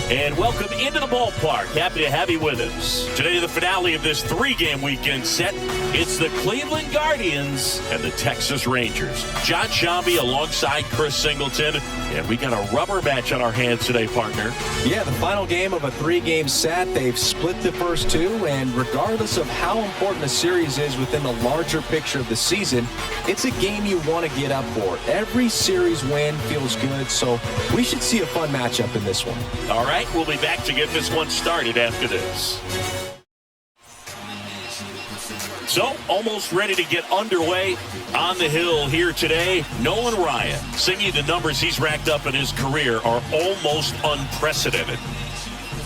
And welcome into the ballpark. Happy to have you with us. Today, the finale of this three-game weekend set. It's the Cleveland Guardians and the Texas Rangers. John Shambi alongside Chris Singleton. And we got a rubber match on our hands today, partner. Yeah, the final game of a three-game set. They've split the first two, and regardless of how important a series is within the larger picture of the season, it's a game you want to get up for. Every series win feels good, so we should see a fun matchup in this one. All right, we'll be back to get this one started after this. So, almost ready to get underway on the hill here today. Nolan Ryan, singing the numbers he's racked up in his career are almost unprecedented.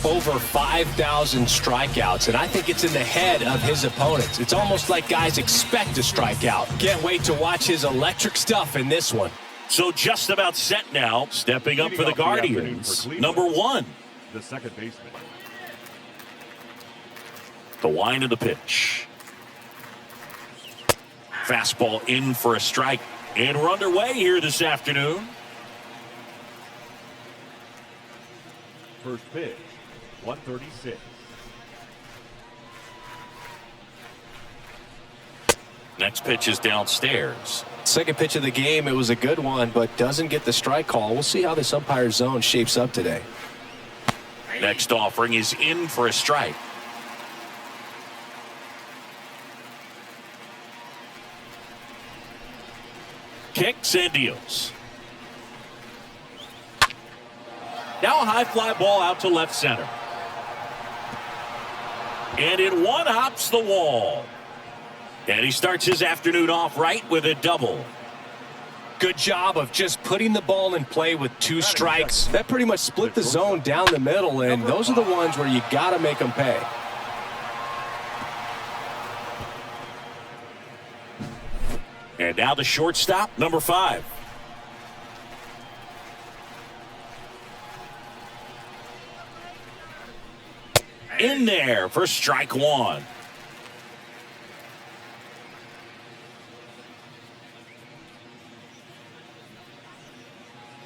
Over 5,000 strikeouts, and I think it's in the head of his opponents. It's almost like guys expect to strike out. Can't wait to watch his electric stuff in this one. So just about set now, stepping up for the Guardians. Number one. The second baseman. The wind of the pitch. Fastball in for a strike. And we're underway here this afternoon. First pitch, 136. Next pitch is downstairs. Second pitch of the game, it was a good one, but doesn't get the strike call. We'll see how this umpire zone shapes up today. Next offering is in for a strike. Kicks and deals. Now a high fly ball out to left center. And it one-hops the wall. And he starts his afternoon off right with a double. Good job of just putting the ball in play with two strikes. That pretty much split the zone down the middle, and those are the ones where you got to make them pay. And now the shortstop, number 5. In there for strike one.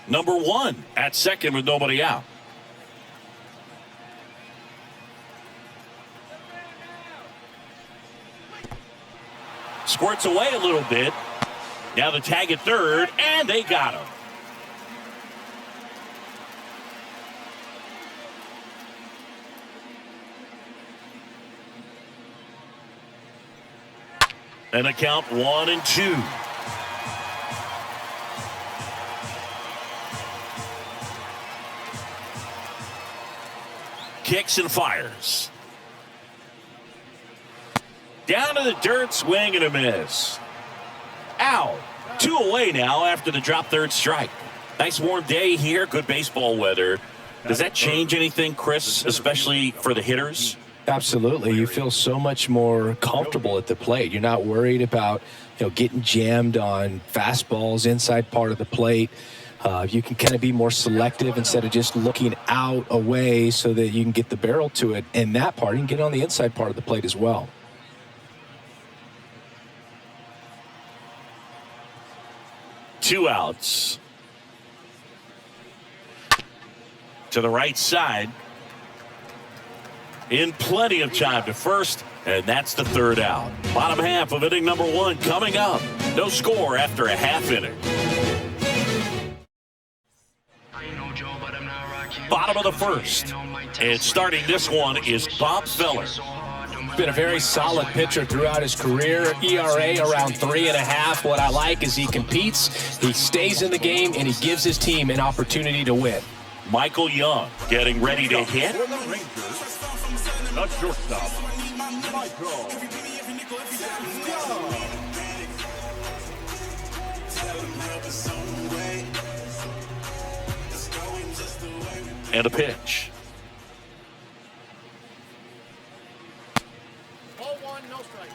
Number 1 at second with nobody out. Squirts away a little bit. Now the tag at third, and they got him. And a count 1-2. Kicks and fires. Down to the dirt, swing and a miss. Out. 2 away now after the drop third strike. Nice warm day here, good baseball weather. Does that change anything, Chris, especially for the hitters? Absolutely. You feel so much more comfortable at the plate. You're not worried about, getting jammed on fastballs inside part of the plate. You can kind of be more selective instead of just looking out away so that you can get the barrel to it. And that part, you can get on the inside part of the plate as well. Two outs. To the right side. In plenty of time to first, and that's the third out. Bottom half of inning number 1 coming up. No score after a half inning. Bottom of the first. And starting this one is Bob Feller. Been a very solid pitcher throughout his career. ERA around 3.5. What I like is he competes, he stays in the game, and he gives his team an opportunity to win. Michael Young getting ready to hit. The shortstop, Michael. And a pitch. 0-1, no strike.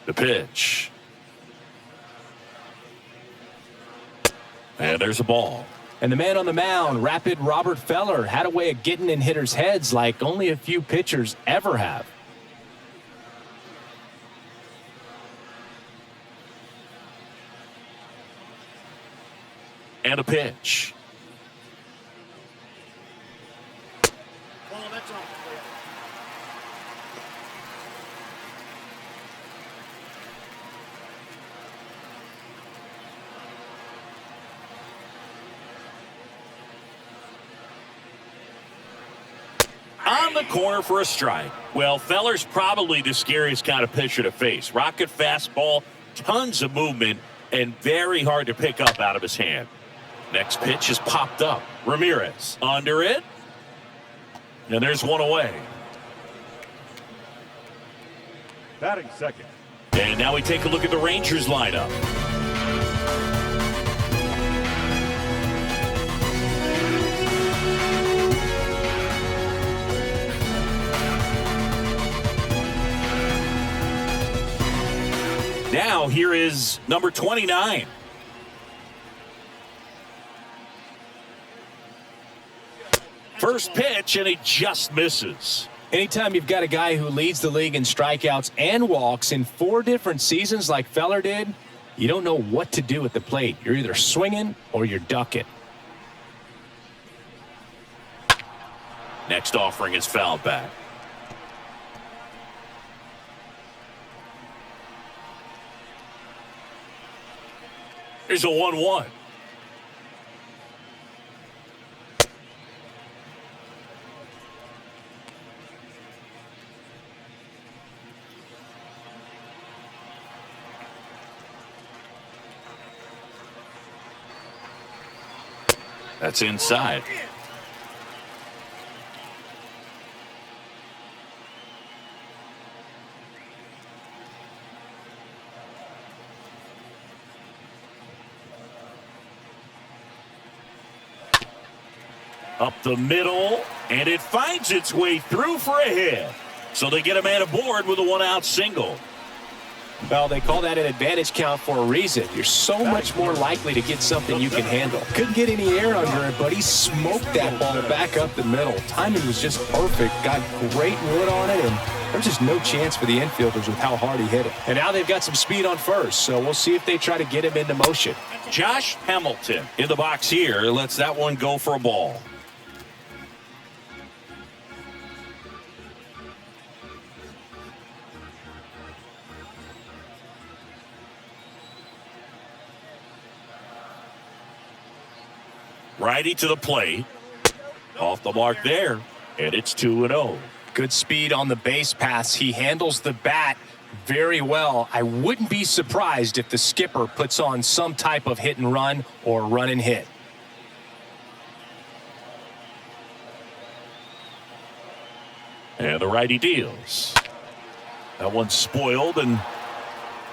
The pitch. And there's a ball. And the man on the mound, rapid Robert Feller, had a way of getting in hitters' heads like only a few pitchers ever have. And a pitch. On the corner for a strike. Well, Feller's probably the scariest kind of pitcher to face. Rocket fastball, tons of movement, and very hard to pick up out of his hand. Next pitch is popped up. Ramirez under it. And there's one away. Batting second. And now we take a look at the Rangers lineup. Now here is number 29. First pitch, and he just misses. Anytime you've got a guy who leads the league in strikeouts and walks in 4 different seasons like Feller did, you don't know what to do at the plate. You're either swinging or you're ducking. Next offering is fouled back. Here's a 1-1. That's inside. Up the middle, and it finds its way through for a hit. So they get a man aboard with a 1-out single. Well, they call that an advantage count for a reason. You're so much more likely to get something you can handle. Couldn't get any air under it, but he smoked that ball back up the middle. Timing was just perfect. Got great wood on it, and there's just no chance for the infielders with how hard he hit it. And now they've got some speed on first, so we'll see if they try to get him into motion. Josh Hamilton in the box here lets that one go for a ball. Righty to the plate. Off the mark there. And it's 2-0. Good speed on the base pass. He handles the bat very well. I wouldn't be surprised if the skipper puts on some type of hit and run or run and hit. And the righty deals. That one's spoiled, and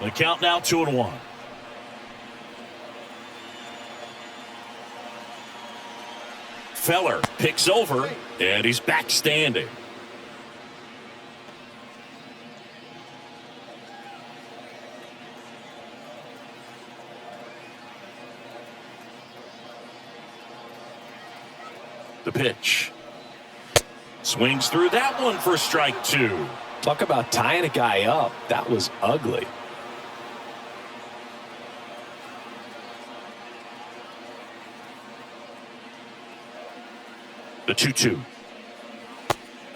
the count now 2-1. Feller picks over, and he's back standing. The pitch. Swings through that one for strike 2. Talk about tying a guy up. That was ugly. The 2-2.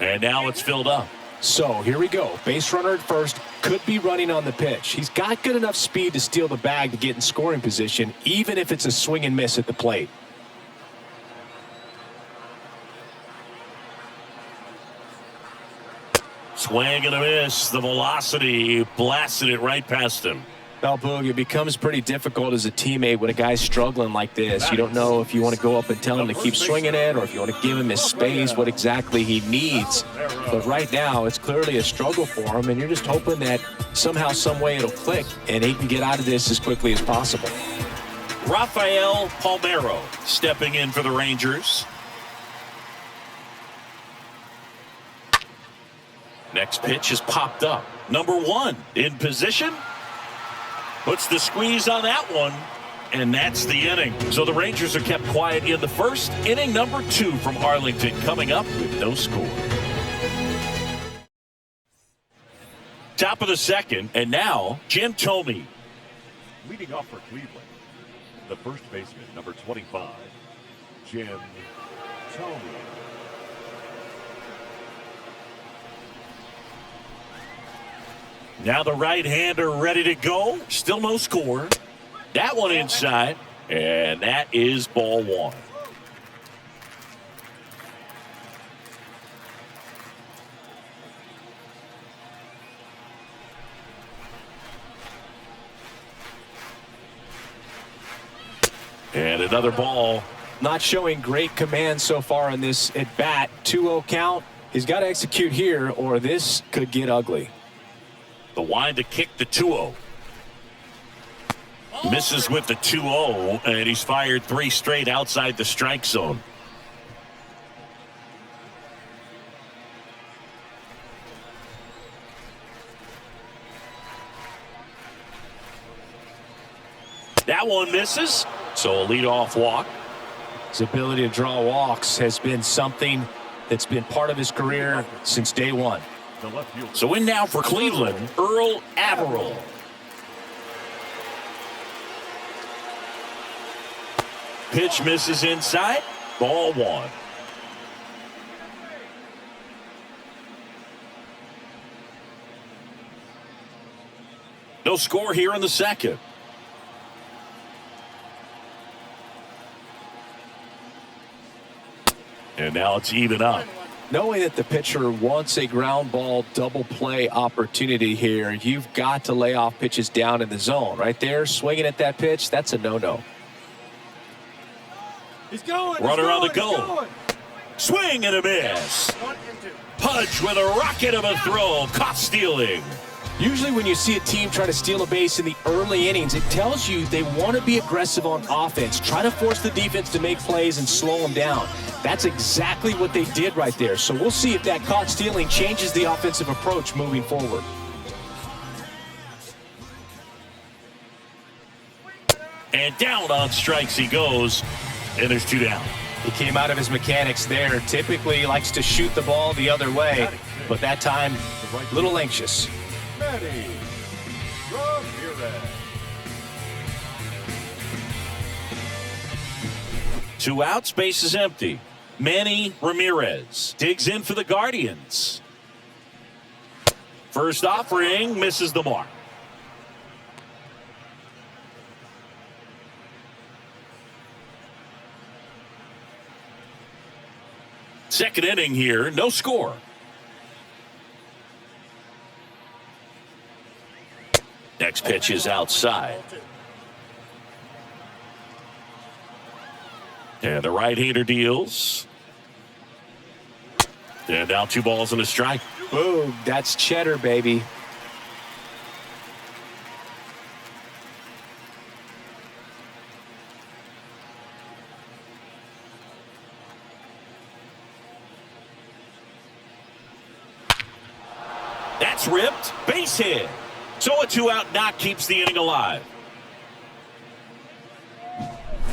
And now it's filled up. So here we go. Base runner at first, could be running on the pitch. He's got good enough speed to steal the bag to get in scoring position, even if it's a swing and miss at the plate. Swing and a miss. The velocity blasted it right past him. Well, Boog, it becomes pretty difficult as a teammate when a guy's struggling like this. You don't know if you want to go up and tell him to keep swinging it or if you want to give him his space, what exactly he needs. But right now, it's clearly a struggle for him, and you're just hoping that somehow, some way it'll click and he can get out of this as quickly as possible. Rafael Palmeiro stepping in for the Rangers. Next pitch is popped up. Number 1 in position. Puts the squeeze on that one. And that's the inning. So the Rangers are kept quiet in the first. Inning number 2 from Arlington coming up with no score. Top of the second, and now Jim Thome. Leading off for Cleveland, the first baseman, number 25, Jim Thome. Now the right-hander ready to go. Still no score. That one inside, and that is ball 1. And another ball. Not showing great command so far in this at-bat. 2-0 count. He's got to execute here, or this could get ugly. The wind to kick the 2-0. Misses with the 2-0, and he's fired 3 straight outside the strike zone. That one misses, so a leadoff walk. His ability to draw walks has been something that's been part of his career since day one. So in now for Cleveland, Earl Averill. Pitch misses inside, ball 1. No score here in the second. And now it's even up. Knowing that the pitcher wants a ground ball double play opportunity here, you've got to lay off pitches down in the zone. Right there, swinging at that pitch, that's a no-no. He's going. Runner on the go. Swing and a miss. Pudge with a rocket of a throw. Caught stealing. Usually when you see a team try to steal a base in the early innings, it tells you they want to be aggressive on offense. Try to force the defense to make plays and slow them down. That's exactly what they did right there. So we'll see if that caught stealing changes the offensive approach moving forward. And down on strikes he goes. And there's 2 down. He came out of his mechanics there. Typically likes to shoot the ball the other way, but that time a little anxious. Two outs, base is empty. Manny Ramirez digs in for the Guardians. First offering misses the mark. Second inning here, no score. Next pitch is outside. And the right-hander deals. And now 2 balls and a strike. Boom, that's cheddar, baby. That's ripped. Base hit. So a 2-out knock keeps the inning alive.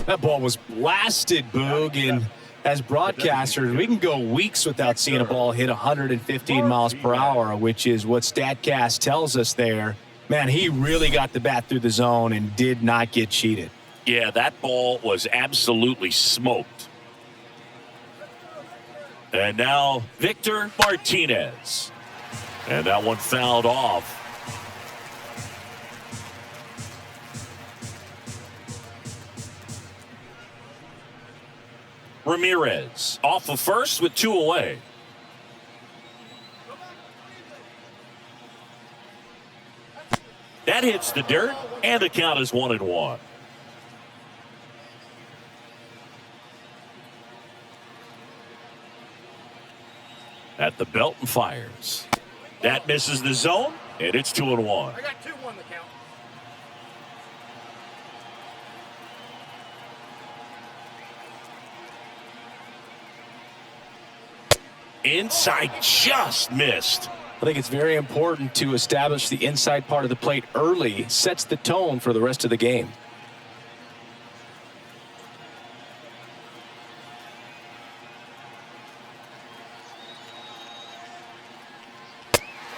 That ball was blasted, Boog, and as broadcasters, we can go weeks without seeing a ball hit 115 miles per hour, which is what StatCast tells us there. Man, he really got the bat through the zone and did not get cheated. Yeah, that ball was absolutely smoked. And now Victor Martinez. And that one fouled off. Ramirez off of first with 2 away. That hits the dirt, and the count is 1-1. At the belt and fires. That misses the zone, and it's 2-1. I got 2-1 the count. Inside just missed. I think it's very important to establish the inside part of the plate early. Sets the tone for the rest of the game.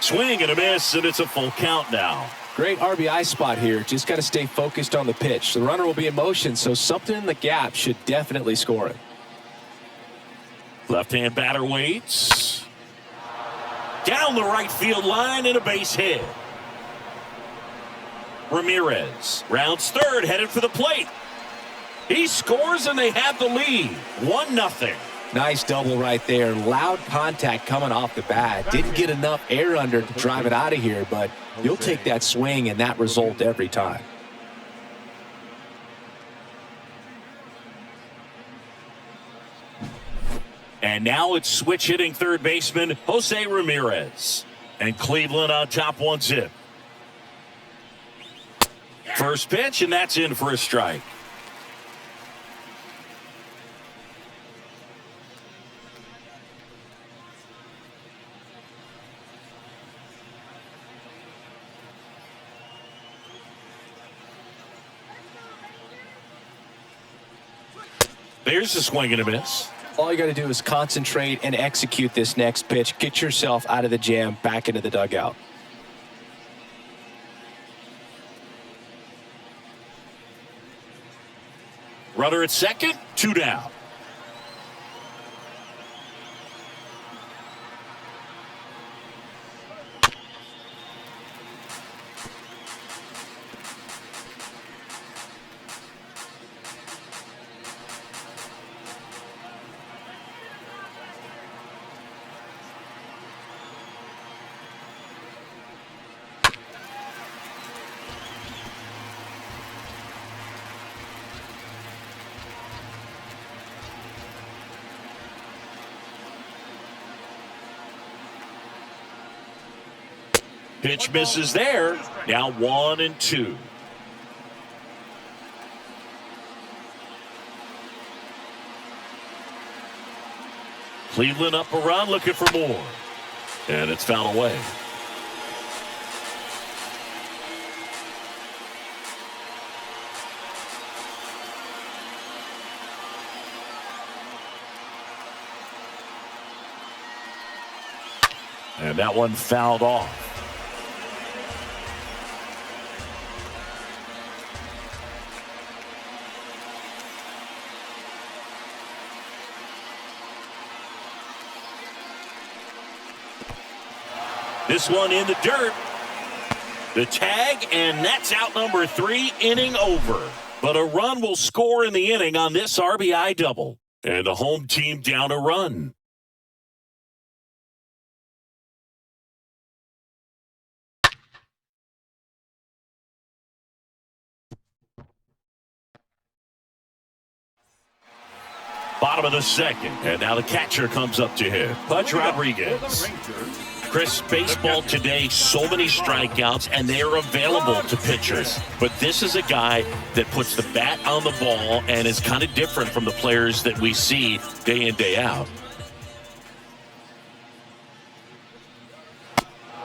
Swing and a miss, and it's a full count now. Great RBI spot here. Just got to stay focused on the pitch. The runner will be in motion, so something in the gap should definitely score it. Left-hand batter waits. Down the right field line and a base hit. Ramirez rounds third, headed for the plate. He scores and they have the lead. 1-0. Nice double right there. Loud contact coming off the bat. Didn't get enough air under to drive it out of here, but you'll take that swing and that result every time. And now it's switch hitting third baseman Jose Ramirez. And Cleveland on top 1-0. First pitch, and that's in for a strike. There's a swing and a miss. All you got to do is concentrate and execute this next pitch. Get yourself out of the jam, back into the dugout. Runner at second, 2 down. Pitch misses there. Now 1-2. Cleveland up a run, looking for more. And it's fouled away. And that one fouled off. This one in the dirt. The tag, and that's out number 3, inning over. But a run will score in the inning on this RBI double. And the home team down a run. Bottom of the second, and now the catcher comes up to him. Pudge Rodriguez. Chris, baseball today, so many strikeouts, and they are available to pitchers. But this is a guy that puts the bat on the ball and is kind of different from the players that we see day in, day out.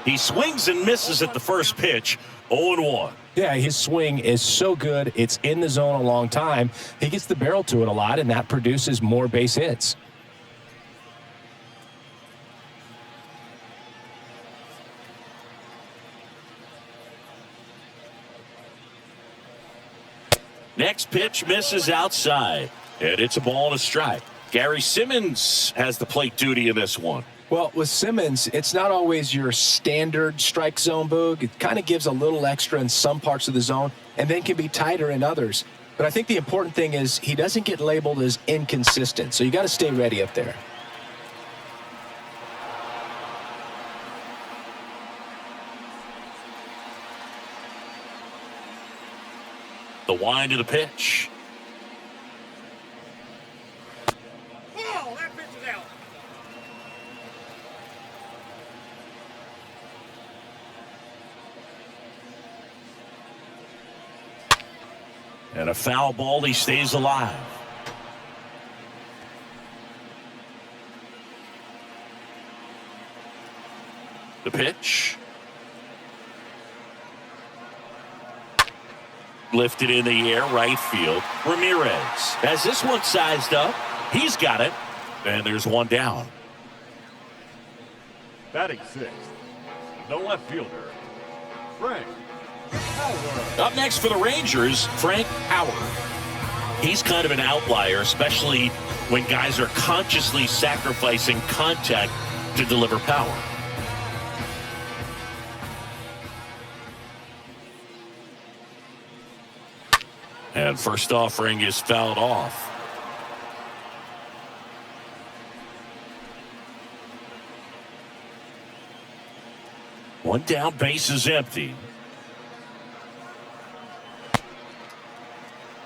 He swings and misses at the first pitch, 0-1. Yeah, his swing is so good. It's in the zone a long time. He gets the barrel to it a lot, and that produces more base hits. Next pitch misses outside, and it's a ball and a strike. Gary Simmons has the plate duty in this one. Well, with Simmons, it's not always your standard strike zone, Boog. It kind of gives a little extra in some parts of the zone and then can be tighter in others. But I think the important thing is he doesn't get labeled as inconsistent, so you got to stay ready up there. The wind of the pitch. Oh, that pitch is out. And a foul ball, he stays alive. The pitch. Lifted in the air, right field. Ramirez has this one sized up. He's got it. And there's one down. Batting 6th, the left fielder, Frank Howard. Up next for the Rangers, Frank Howard. He's kind of an outlier, especially when guys are consciously sacrificing contact to deliver power. And first offering is fouled off. One down, base is empty.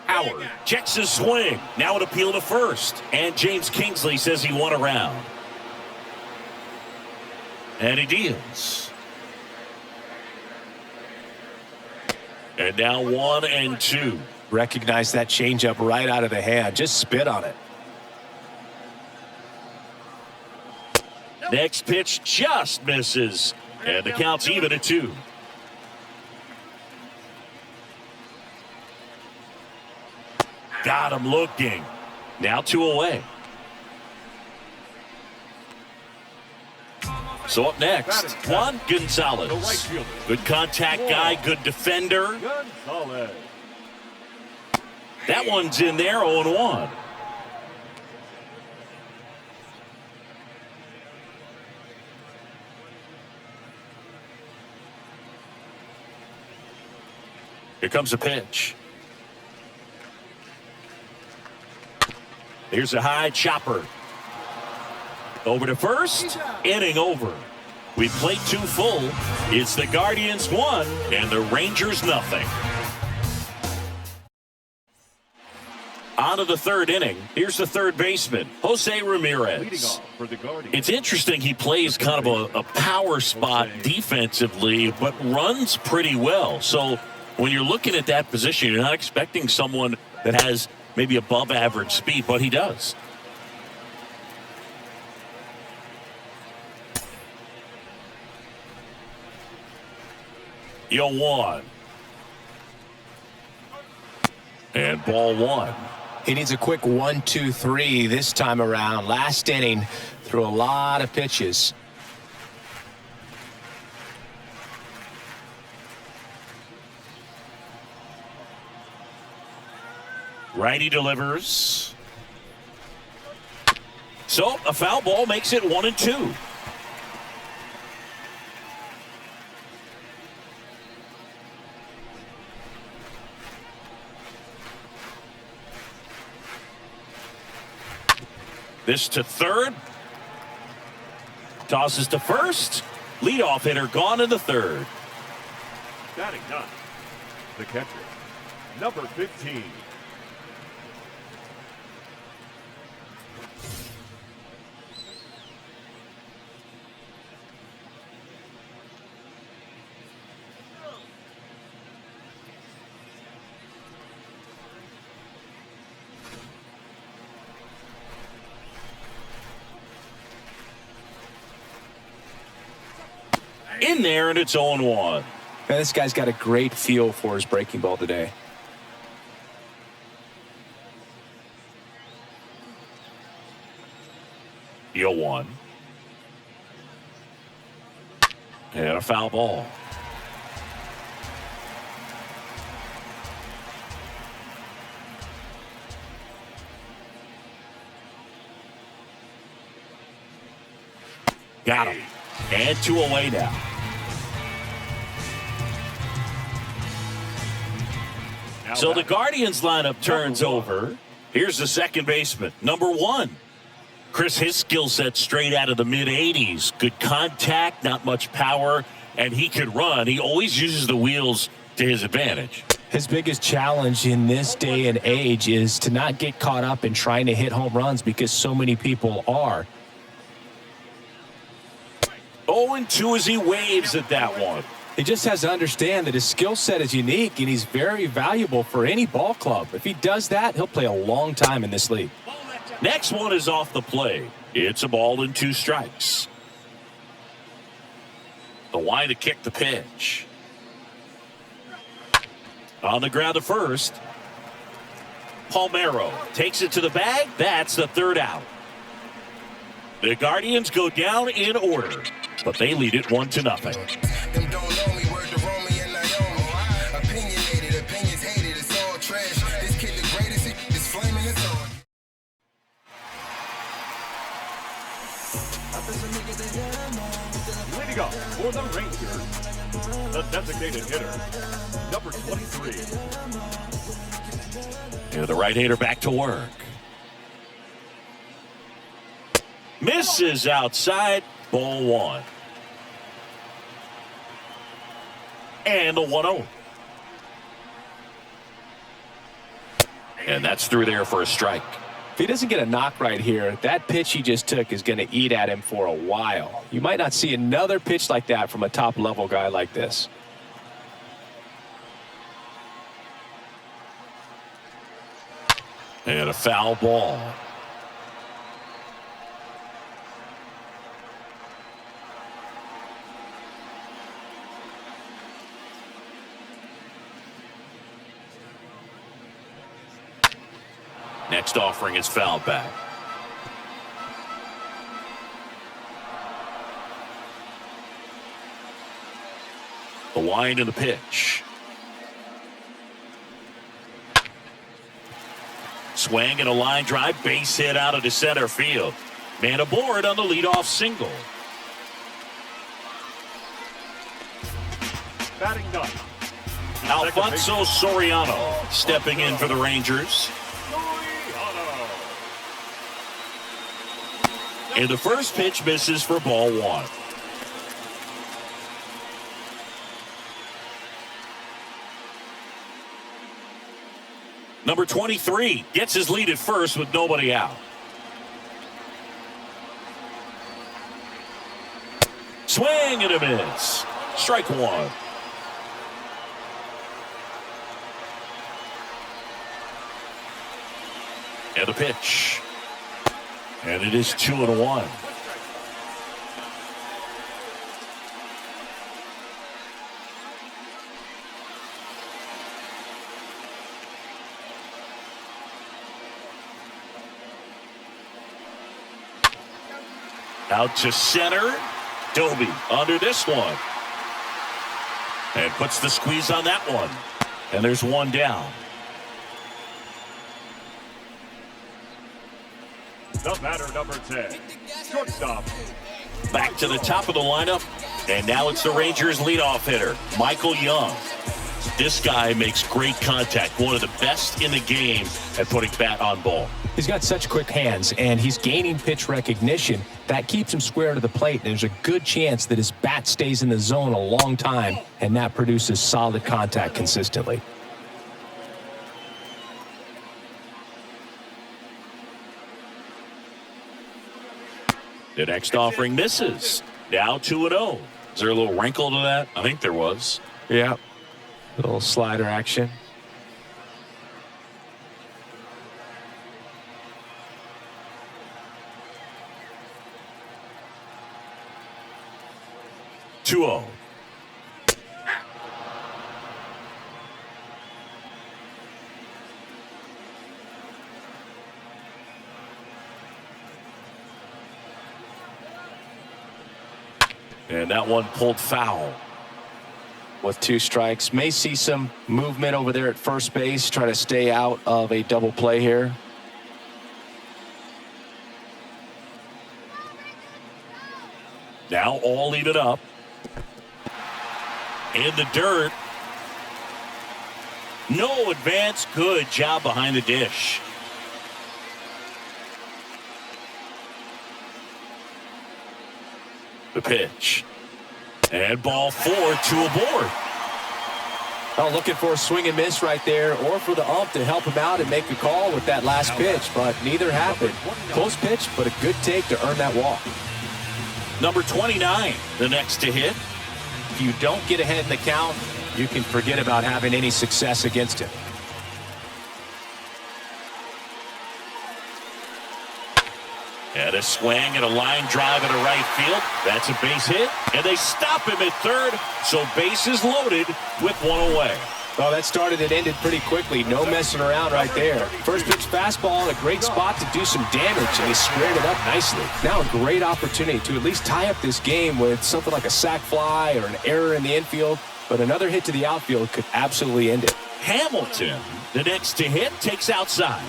Howard checks his swing. Now an appeal to first. And James Kingsley says he won a round. And he deals. And now 1-2. Recognize that changeup right out of the hand. Just spit on it. Next pitch just misses. And the count's even at 2. Got him looking. Now 2 away. So up next, Juan Gonzalez. Good contact guy, good defender. Gonzalez. That one's in there, 0-1. Here comes a pitch. Here's a high chopper. Over to first. Inning over. We played 2 full. It's the Guardians 1 and the Rangers nothing. On to the 3rd inning. Here's the 3rd baseman, Jose Ramirez. It's interesting he plays kind of a power spot defensively, but runs pretty well. So when you're looking at that position, you're not expecting someone that has maybe above average speed, but he does. Yo, 1. And ball 1. He needs a quick 1-2-3 this time around. Last inning, threw a lot of pitches. Righty delivers. So a foul ball makes it 1-2. This to third. Tosses to first. Leadoff hitter gone in the 3rd. Batting 9, the catcher, number 15. In there, and it's 0-1. Man, this guy's got a great feel for his breaking ball today. Yo, 1. And a foul ball. Got him. And 2 away now. So the Guardians lineup turns over. Here's the 2nd baseman, number 1. Chris, his skill set straight out of the mid-80s. Good contact, not much power, and he could run. He always uses the wheels to his advantage. His biggest challenge in this day and age is to not get caught up in trying to hit home runs because so many people are. 0-2 as he waves at that one. He just has to understand that his skill set is unique and he's very valuable for any ball club. If he does that, he'll play a long time in this league. Next one is off the plate. It's a ball and 2 strikes. The line to kick the pitch. On the ground to first. Palmeiro takes it to the bag. That's the 3rd out. The Guardians go down in order. but they lead it 1-0. Them don't know me, word to Romy and Naomi. Opinionated, opinions hated, it's all trash. This kid the greatest, it's flaming, it's on. Leading off for the Rangers, the designated hitter, number 23. Here the right-hander back to work. Misses outside, ball 1. And the 1-0. And that's through there for a strike. If he doesn't get a knock right here, that pitch he just took is going to eat at him for a while. You might not see another pitch like that from a top-level guy like this. And a foul ball. Next offering is fouled back. The wind and the pitch. Swing and a line drive, base hit out of the center field. Man aboard on the leadoff single. Batting ninth. Alfonso Soriano stepping in for the Rangers. And the first pitch misses for ball 1. Number 23 gets his lead at first with nobody out. Swing and a miss. Strike 1. And a pitch. And it is 2-1. Out to center. Doby under this one. And puts the squeeze on that one. And there's one down. The batter, number 10, shortstop. Back to the top of the lineup. And now it's the Rangers leadoff hitter, Michael Young. This guy makes great contact. One of the best in the game at putting bat on ball. He's got such quick hands, and he's gaining pitch recognition. That keeps him square to the plate, and there's a good chance that his bat stays in the zone a long time, and that produces solid contact consistently. The next offering misses. Now 2-0. Is there a little wrinkle to that? I think there was. Yeah. Little slider action. Two-0. And that one pulled foul. With 2 strikes, may see some movement over there at first base, try to stay out of a double play here. Now all even up. In the dirt. No advance. Good job behind the dish. The pitch. And ball 4, 2 aboard. Oh, looking for a swing and miss right there, or for the ump to help him out and make a call with that last pitch, but neither happened. Close pitch, but a good take to earn that walk. Number 29, the next to hit. If you don't get ahead in the count, you can forget about having any success against him. And a swing and a line drive into right field. That's a base hit. And they stop him at third. So base is loaded with one away. Well, that started and ended pretty quickly. No messing around right there. First pitch fastball in a great spot to do some damage, and he squared it up nicely. Now a great opportunity to at least tie up this game with something like a sac fly or an error in the infield, but another hit to the outfield could absolutely end it. Hamilton, the next to hit, takes outside.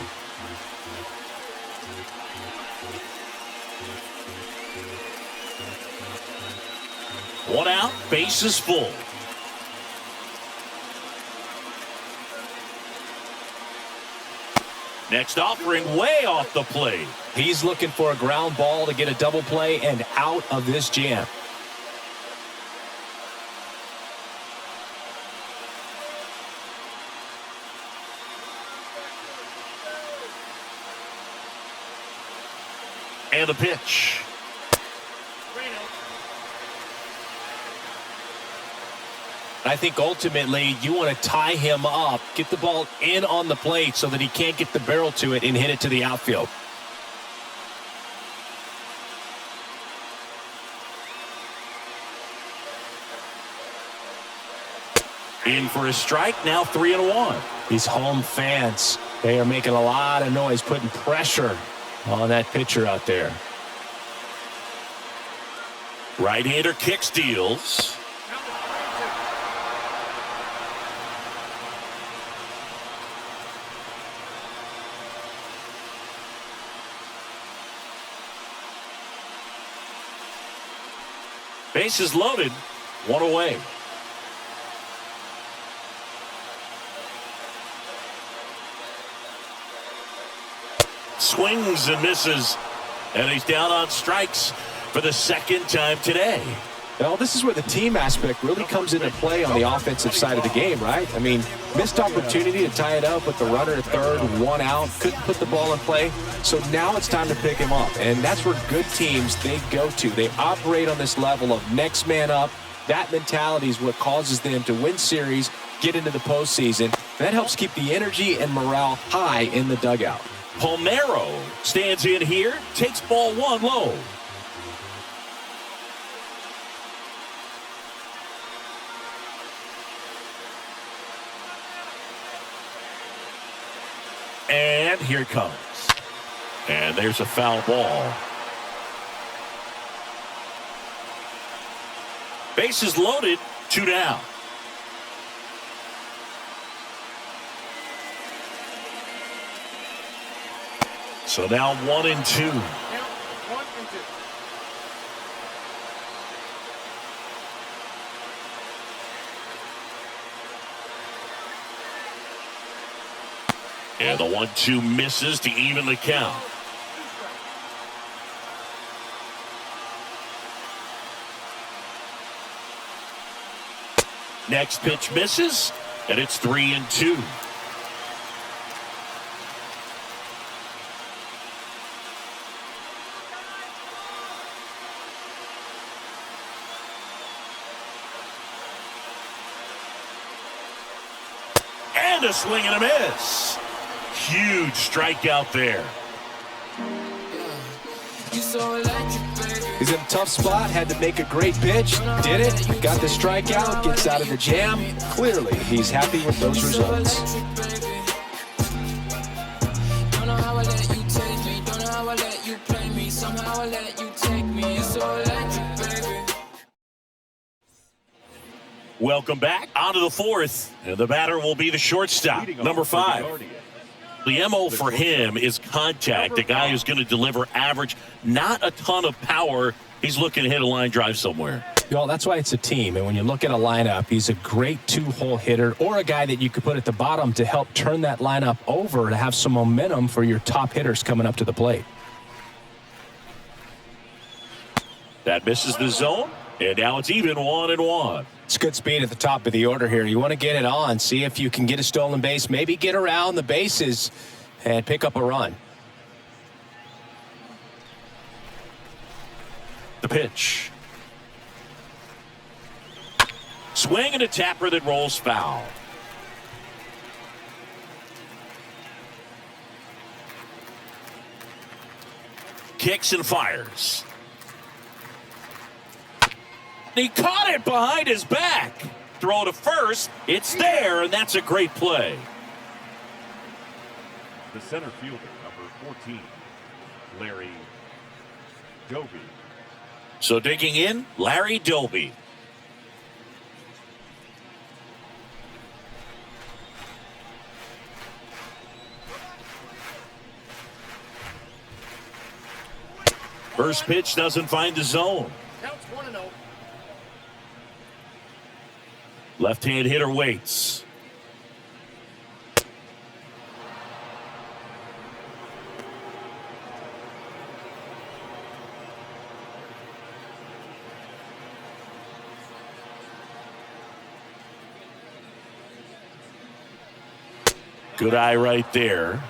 One out, base is full. Next offering way off the plate. He's looking for a ground ball to get a double play and out of this jam. And a pitch. I think ultimately you want to tie him up, get the ball in on the plate so that he can't get the barrel to it and hit it to the outfield. In for a strike, now 3-1. These home fans, they are making a lot of noise, putting pressure on that pitcher out there. Right-hander kick steals. Bases loaded, one away. Swings and misses, and he's down on strikes for the second time today. Well, this is where the team aspect really comes into play on the offensive side of the game, right? I mean, missed opportunity to tie it up with the runner at third, one out, couldn't put the ball in play. So now it's time to pick him up, and that's where good teams, they go to. They operate on this level of next man up. That mentality is what causes them to win series, get into the postseason. That helps keep the energy and morale high in the dugout. Palmeiro stands in here, takes ball one low. And here it comes. And there's a foul ball. Bases loaded, 2 down. So now 1-2. Now, 1 and 2. And the 1-2 misses to even the count. Next pitch misses, and it's 3-2. And a swing and a miss. Huge strikeout there. He's in a tough spot, had to make a great pitch, did it, got the strikeout, gets out of the jam. Clearly, he's happy with those results. Don't know how I let you take me, don't know how I let you play me, somehow I let you take me, you're so electric, baby. Welcome back. On to the fourth. And the batter will be the shortstop, number 5. The MO for him is contact, a guy who's going to deliver average, not a ton of power. He's looking to hit a line drive somewhere. Well, that's why it's a team. And when you look at a lineup, he's a great 2-hole hitter or a guy that you could put at the bottom to help turn that lineup over to have some momentum for your top hitters coming up to the plate. That misses the zone, and now it's even 1-1. It's good speed at the top of the order here. You want to get it on, see if you can get a stolen base, maybe get around the bases and pick up a run. The pitch. Swing and a tapper that rolls foul. Kicks and fires. He caught it behind his back. Throw to first. It's there, and that's a great play. The center fielder, number 14, Larry Doby. So digging in, Larry Doby. First pitch doesn't find the zone. Counts 1-0. Left-hand hitter waits. Good eye right there.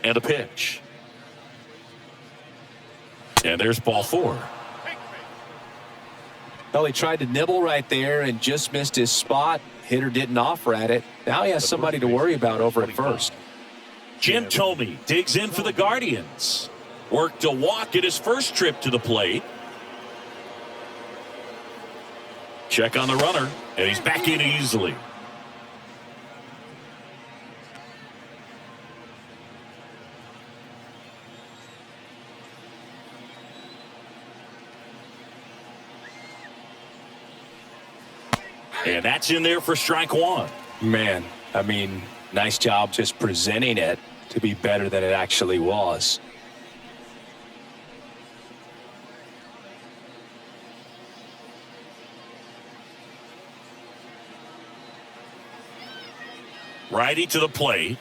And a pitch. And there's ball 4. Well, he tried to nibble right there and just missed his spot. Hitter didn't offer at it. Now he has somebody to worry about over at first. Jim Thome digs in for the Guardians. Worked a walk at his first trip to the plate. Check on the runner, and he's back in easily. And that's in there for strike 1. Man, I mean, nice job just presenting it to be better than it actually was. Righty to the plate.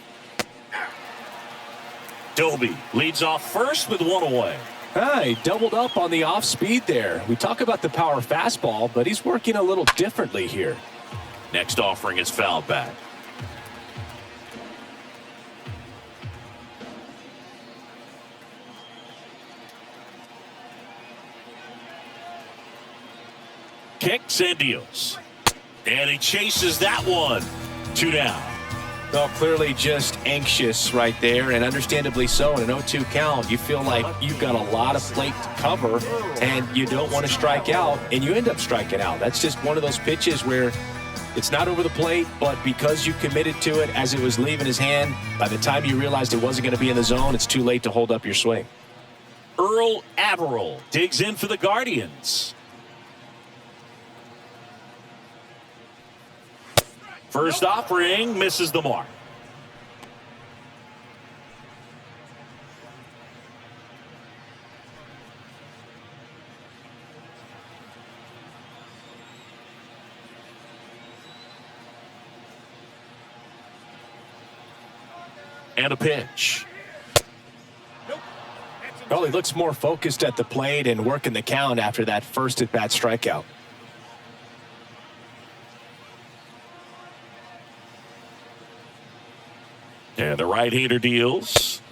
Doby leads off first with 1 away. He doubled up on the off speed there. We talk about the power fastball, but he's working a little differently here. Next offering is foul back. Kicks and deals. And he chases that one. 2 down. Well, clearly just anxious right there, and understandably so. In an 0-2 count, you feel like you've got a lot of plate to cover, and you don't want to strike out, and you end up striking out. That's just one of those pitches where it's not over the plate, but because you committed to it as it was leaving his hand, by the time you realized it wasn't going to be in the zone, it's too late to hold up your swing. Earl Averill digs in for the Guardians. First offering misses the mark. And a pitch. Well, he looks more focused at the plate and working the count after that first at-bat strikeout. And the right-hander deals.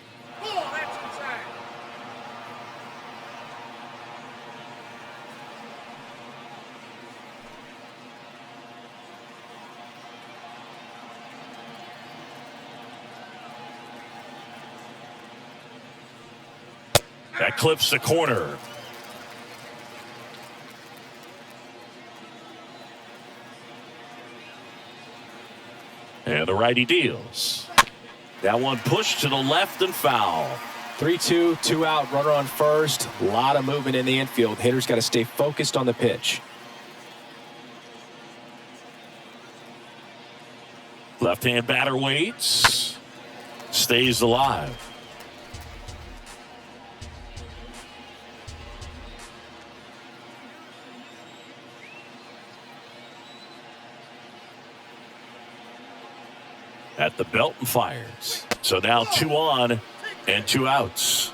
Oh, that's inside. That clips the corner. And the righty deals. That one pushed to the left and foul. 3-2, 2 out, runner on first. A lot of movement in the infield. Hitter's got to stay focused on the pitch. Left-hand batter waits. Stays alive. At the belt and fires. So now 2 on and 2 outs.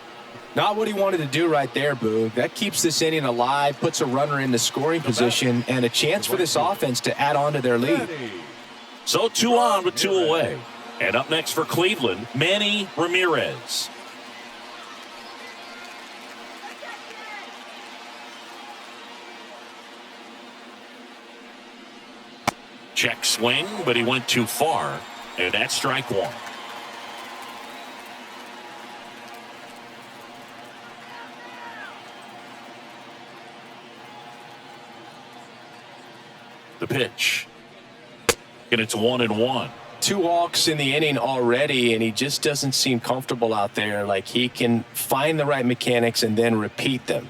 Not what he wanted to do right there, Boog. That keeps this inning alive, puts a runner in the scoring position, and a chance for this offense to add on to their lead. So 2 on with 2 away. And up next for Cleveland, Manny Ramirez. Check swing, but he went too far. And that's strike 1. The pitch. And it's 1-1. 2 walks in the inning already, and he just doesn't seem comfortable out there. Like he can find the right mechanics and then repeat them.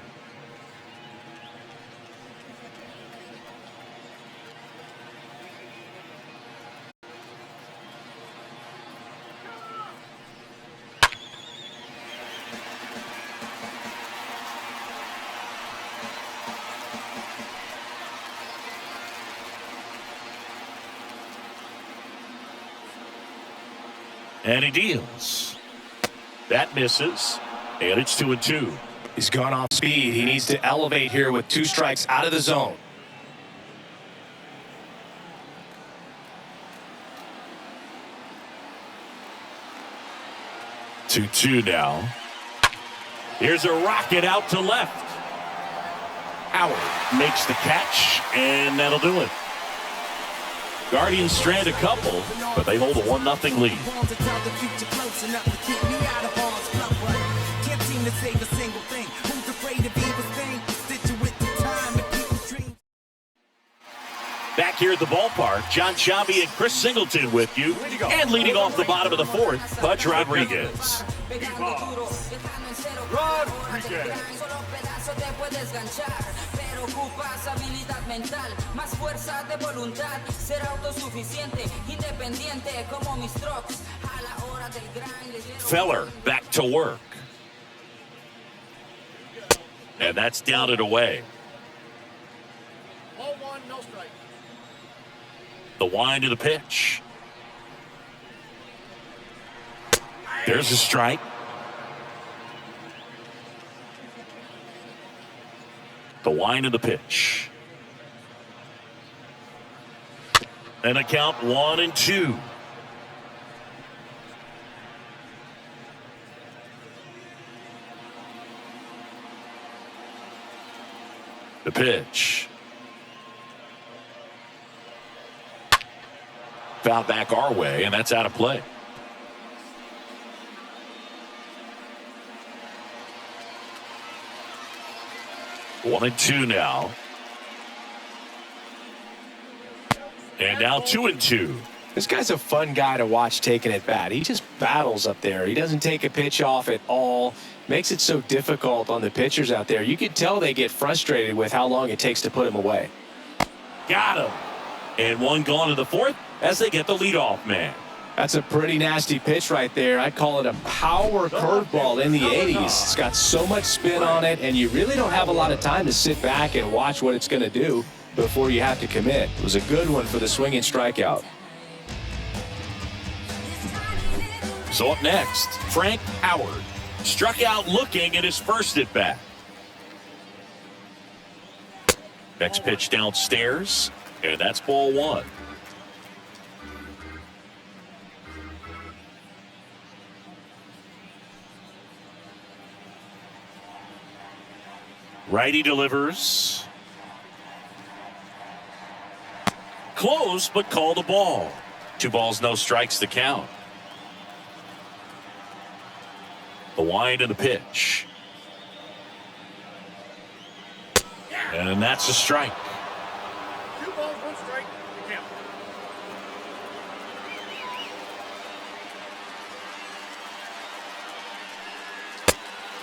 And he deals. That misses. And it's 2-2. He's gone off speed. He needs to elevate here with 2 strikes out of the zone. Two now. Here's a rocket out to left. Howard makes the catch, and that'll do it. Guardians strand a couple, but they hold a 1-0 lead. Back here at the ballpark, John Shambi and Chris Singleton with you. And leading off the bottom of the 4th, Pudge Rodriguez. Feller back to work. And that's down and away. Ball 1, no strike. The wind of the pitch. There's a strike. The wind of the pitch. And a count 1-2. The pitch. Foul back our way, and that's out of play. One and two now. And now 2-2. This guy's a fun guy to watch taking at bat. He just battles up there. He doesn't take a pitch off at all. Makes it so difficult on the pitchers out there. You can tell they get frustrated with how long it takes to put him away. Got him. And one gone to the 4th as they get the leadoff man. That's a pretty nasty pitch right there. I'd call it a power curveball in the 80s. It's got so much spin on it, and you really don't have a lot of time to sit back and watch what it's going to do before you have to commit. It was a good one for the swinging strikeout. So up next, Frank Howard struck out looking at his first at bat. Next pitch downstairs, and that's ball 1. Righty delivers. Close, but called a ball. 2 balls, no strikes to count. The wind of the pitch. And that's a strike. 2 balls, 1 strike. Count.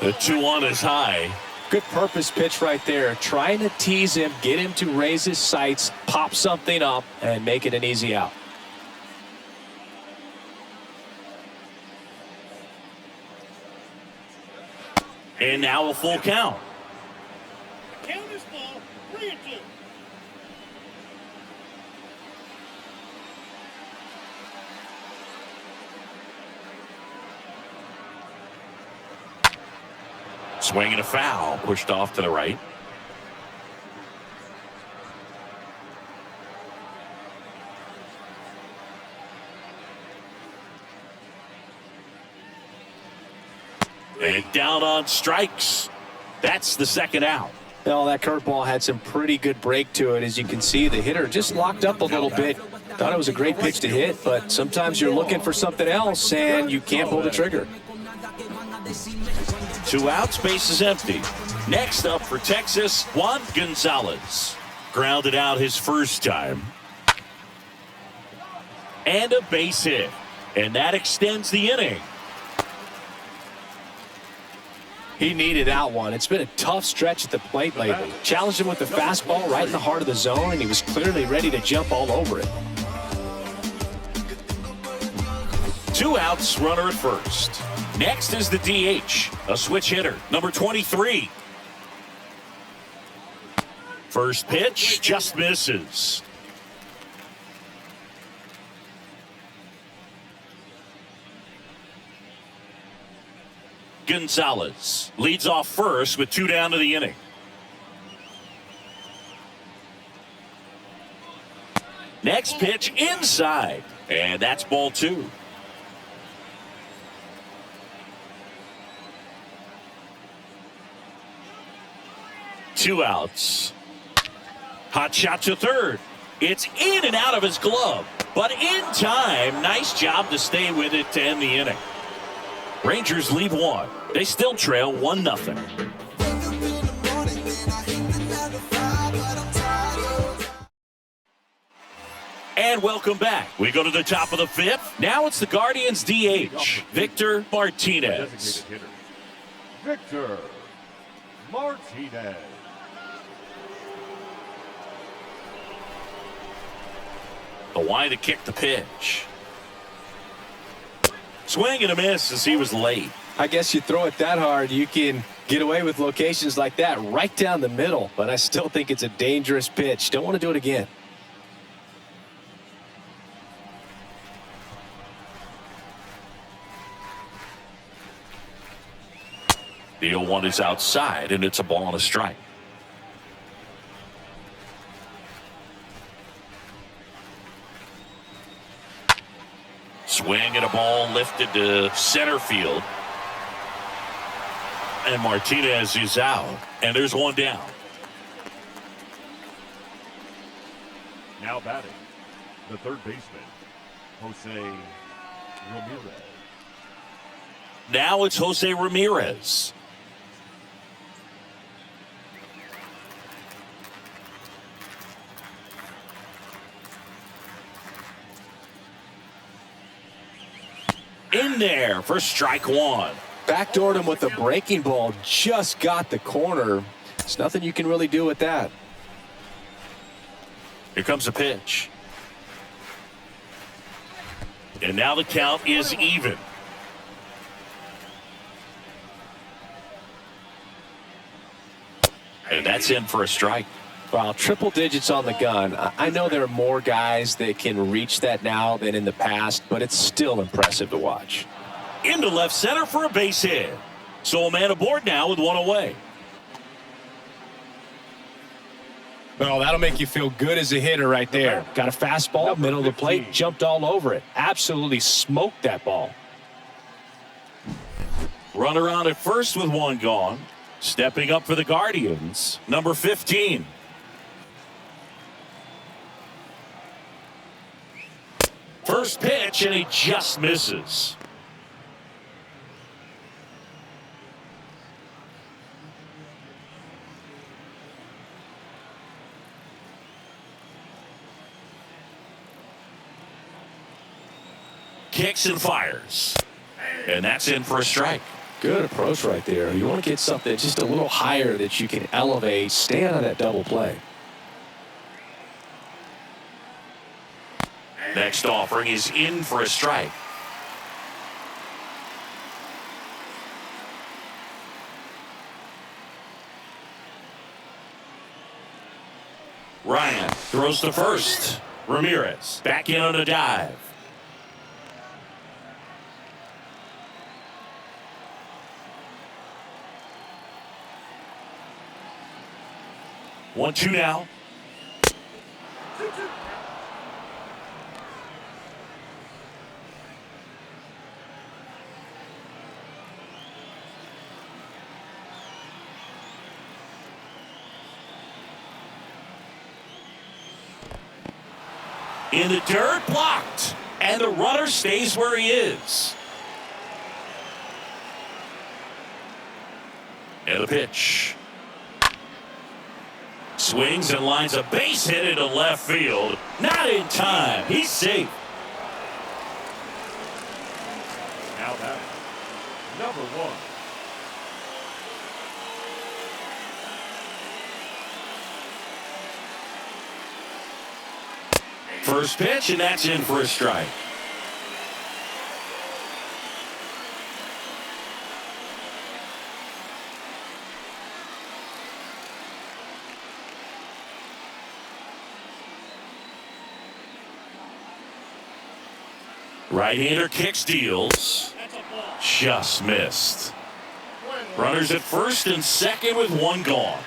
The 2-1 is high. Good purpose pitch right there. Trying to tease him, get him to raise his sights, pop something up, and make it an easy out. And now a full count. Count is full. 3-2. Swinging a foul, pushed off to the right. And down on strikes. That's the second out. Well, that curveball had some pretty good break to it. As you can see, the hitter just locked up a little bit. Thought it was a great pitch to hit, but sometimes you're looking for something else, and you can't pull the trigger. 2 outs, base is empty. Next up for Texas, Juan Gonzalez. Grounded out his first time. And a base hit. And that extends the inning. He needed that one. It's been a tough stretch at the plate lately. Challenged him with the fastball right in the heart of the zone, and he was clearly ready to jump all over it. 2 outs, runner at first. Next is the DH, a switch hitter, number 23. First pitch just misses. Gonzalez leads off first with 2 down to the inning. Next pitch inside, and that's ball 2. Two outs. Hot shot to third. It's in and out of his glove, but in time. Nice job to stay with it to end the inning. Rangers lead 1. They still trail 1-0. And welcome back. We go to the top of the 5th. Now it's the Guardians DH, Victor Martinez. Designated hitter, Victor Martinez. The wide to kick the pitch. Swing and a miss as he was late. I guess you throw it that hard, you can get away with locations like that right down the middle, but I still think it's a dangerous pitch. Don't want to do it again. The 0-1 is outside, and it's a ball and a strike. Swing and a ball lifted to center field. And Martinez is out. And there's 1 down. Now batting, the third baseman, Jose Ramirez. Now it's Jose Ramirez. In there for strike 1. Backdoored him with a breaking ball. Just got the corner. There's nothing you can really do with that. Here comes a pitch. And now the count is even. And that's in for a strike. Wow, triple digits on the gun. I know there are more guys that can reach that now than in the past, but it's still impressive to watch. Into left center for a base hit. So a man aboard now with 1 away. Well, that'll make you feel good as a hitter right there. Got a fastball, middle of the plate, jumped all over it. Absolutely smoked that ball. Runner on at first with 1 gone. Stepping up for the Guardians, number 15. First pitch, and he just misses. Kicks and fires. And that's in for a strike. Good approach right there. You want to get something just a little higher that you can elevate, stand on that double play. Next offering is in for a strike. Ryan throws to first. Ramirez back in on a dive. One, 2 now. In the dirt, blocked. And the runner stays where he is. And the pitch. Swings and lines a base hit into left field. Not in time. He's safe. Now that number 1. First pitch, and that's in for a strike. Right-hander kick steals. Just missed. Runners at first and second with one gone.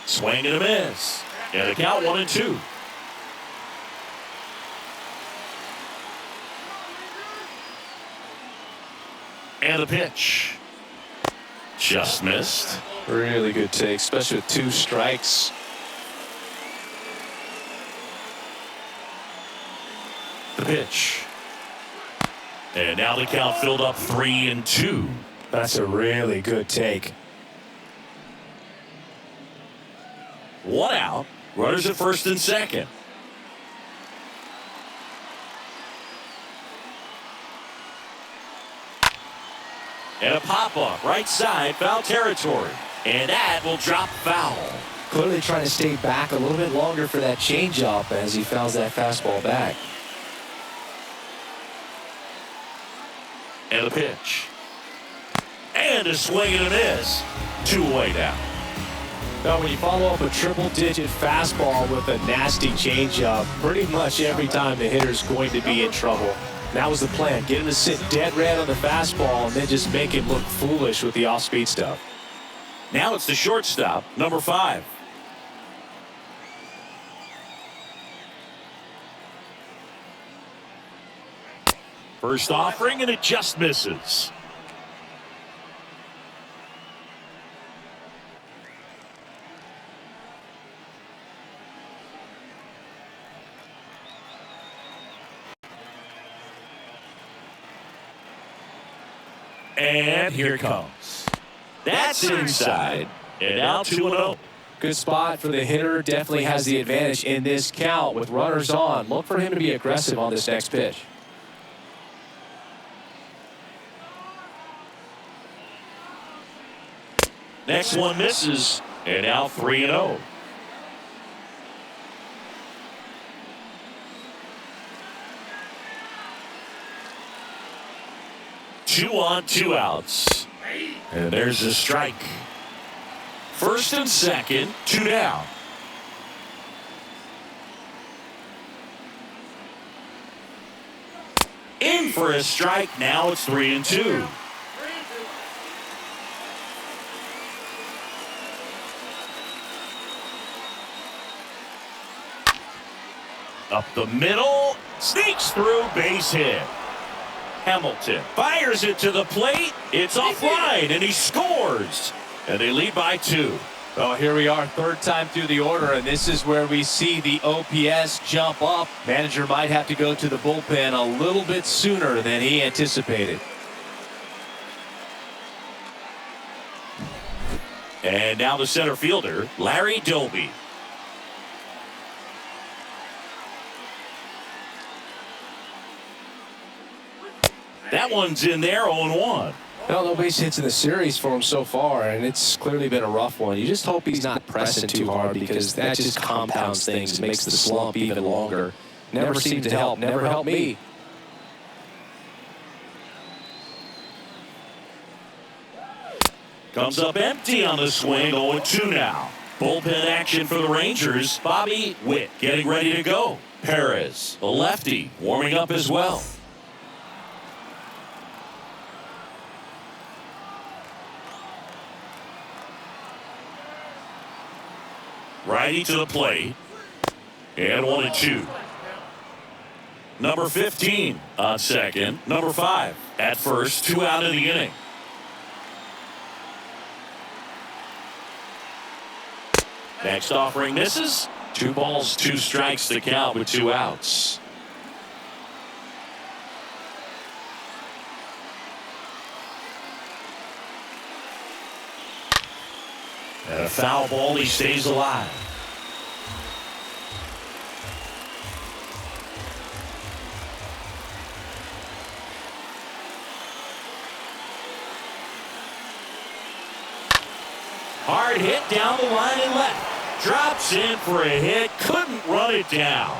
Swing and a miss. And a count 1-2. And a pitch. Just missed. Really good take, especially with 2 strikes. The pitch. And now the count filled up 3-2. That's a really good take. 1 out. Runners at first and second. And a pop-up right side, foul territory. And that will drop foul. Clearly trying to stay back a little bit longer for that changeup as he fouls that fastball back. And a pitch. And a swing and a miss. 2 away now. Now, when you follow up a triple-digit fastball with a nasty changeup, pretty much every time the hitter's going to be in trouble. That was the plan. Get him to sit dead red on the fastball and then just make him look foolish with the off-speed stuff. Now it's the shortstop, number 5. First offering, and it just misses. And here it comes. That's inside. And now 2-0. Good spot for the hitter. Definitely has the advantage in this count with runners on. Look for him to be aggressive on this next pitch. Next one misses. And now 3-0. Two on, 2 outs. And there's a strike. First and second, 2 down. In for a strike. Now it's 3-2. Up the middle, sneaks through, base hit. Hamilton fires it to the plate. It's offline, and he scores. And they lead by 2. Well, here we are, third time through the order, and this is where we see the OPS jump up. Manager might have to go to the bullpen a little bit sooner than he anticipated. And now the center fielder, Larry Doby. That one's in there, 0-1. Well, no base hits in the series for him so far, and it's clearly been a rough one. You just hope he's not pressing too hard because that just compounds things, makes the slump even longer. Never seemed to help, never helped me. Comes up empty on the swing, 0-2 now. Bullpen action for the Rangers. Bobby Witt getting ready to go. Perez, a lefty, warming up as well. Righty to the plate. And 1-2. Number 15 on second. Number 5 at first. 2 out of the inning. Next offering misses. 2 balls, 2 strikes to count with 2 outs. And a foul ball, he stays alive. Hard hit down the line and left. Drops in for a hit. Couldn't run it down.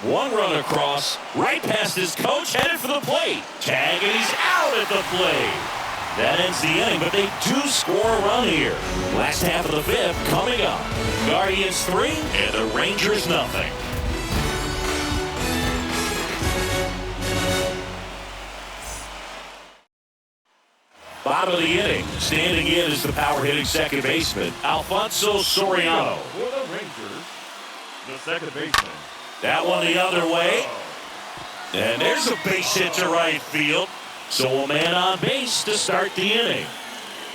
One run across, right past his coach, headed for the plate. Tag, and he's out at the plate. That ends the inning, but they do score a run here. Last half of the fifth coming up. Guardians 3 and the Rangers nothing. Bottom of the inning, standing in is the power-hitting second baseman, Alfonso Soriano. For the Rangers, the second baseman. That one the other way. And there's a base hit to right field. So a man on base to start the inning.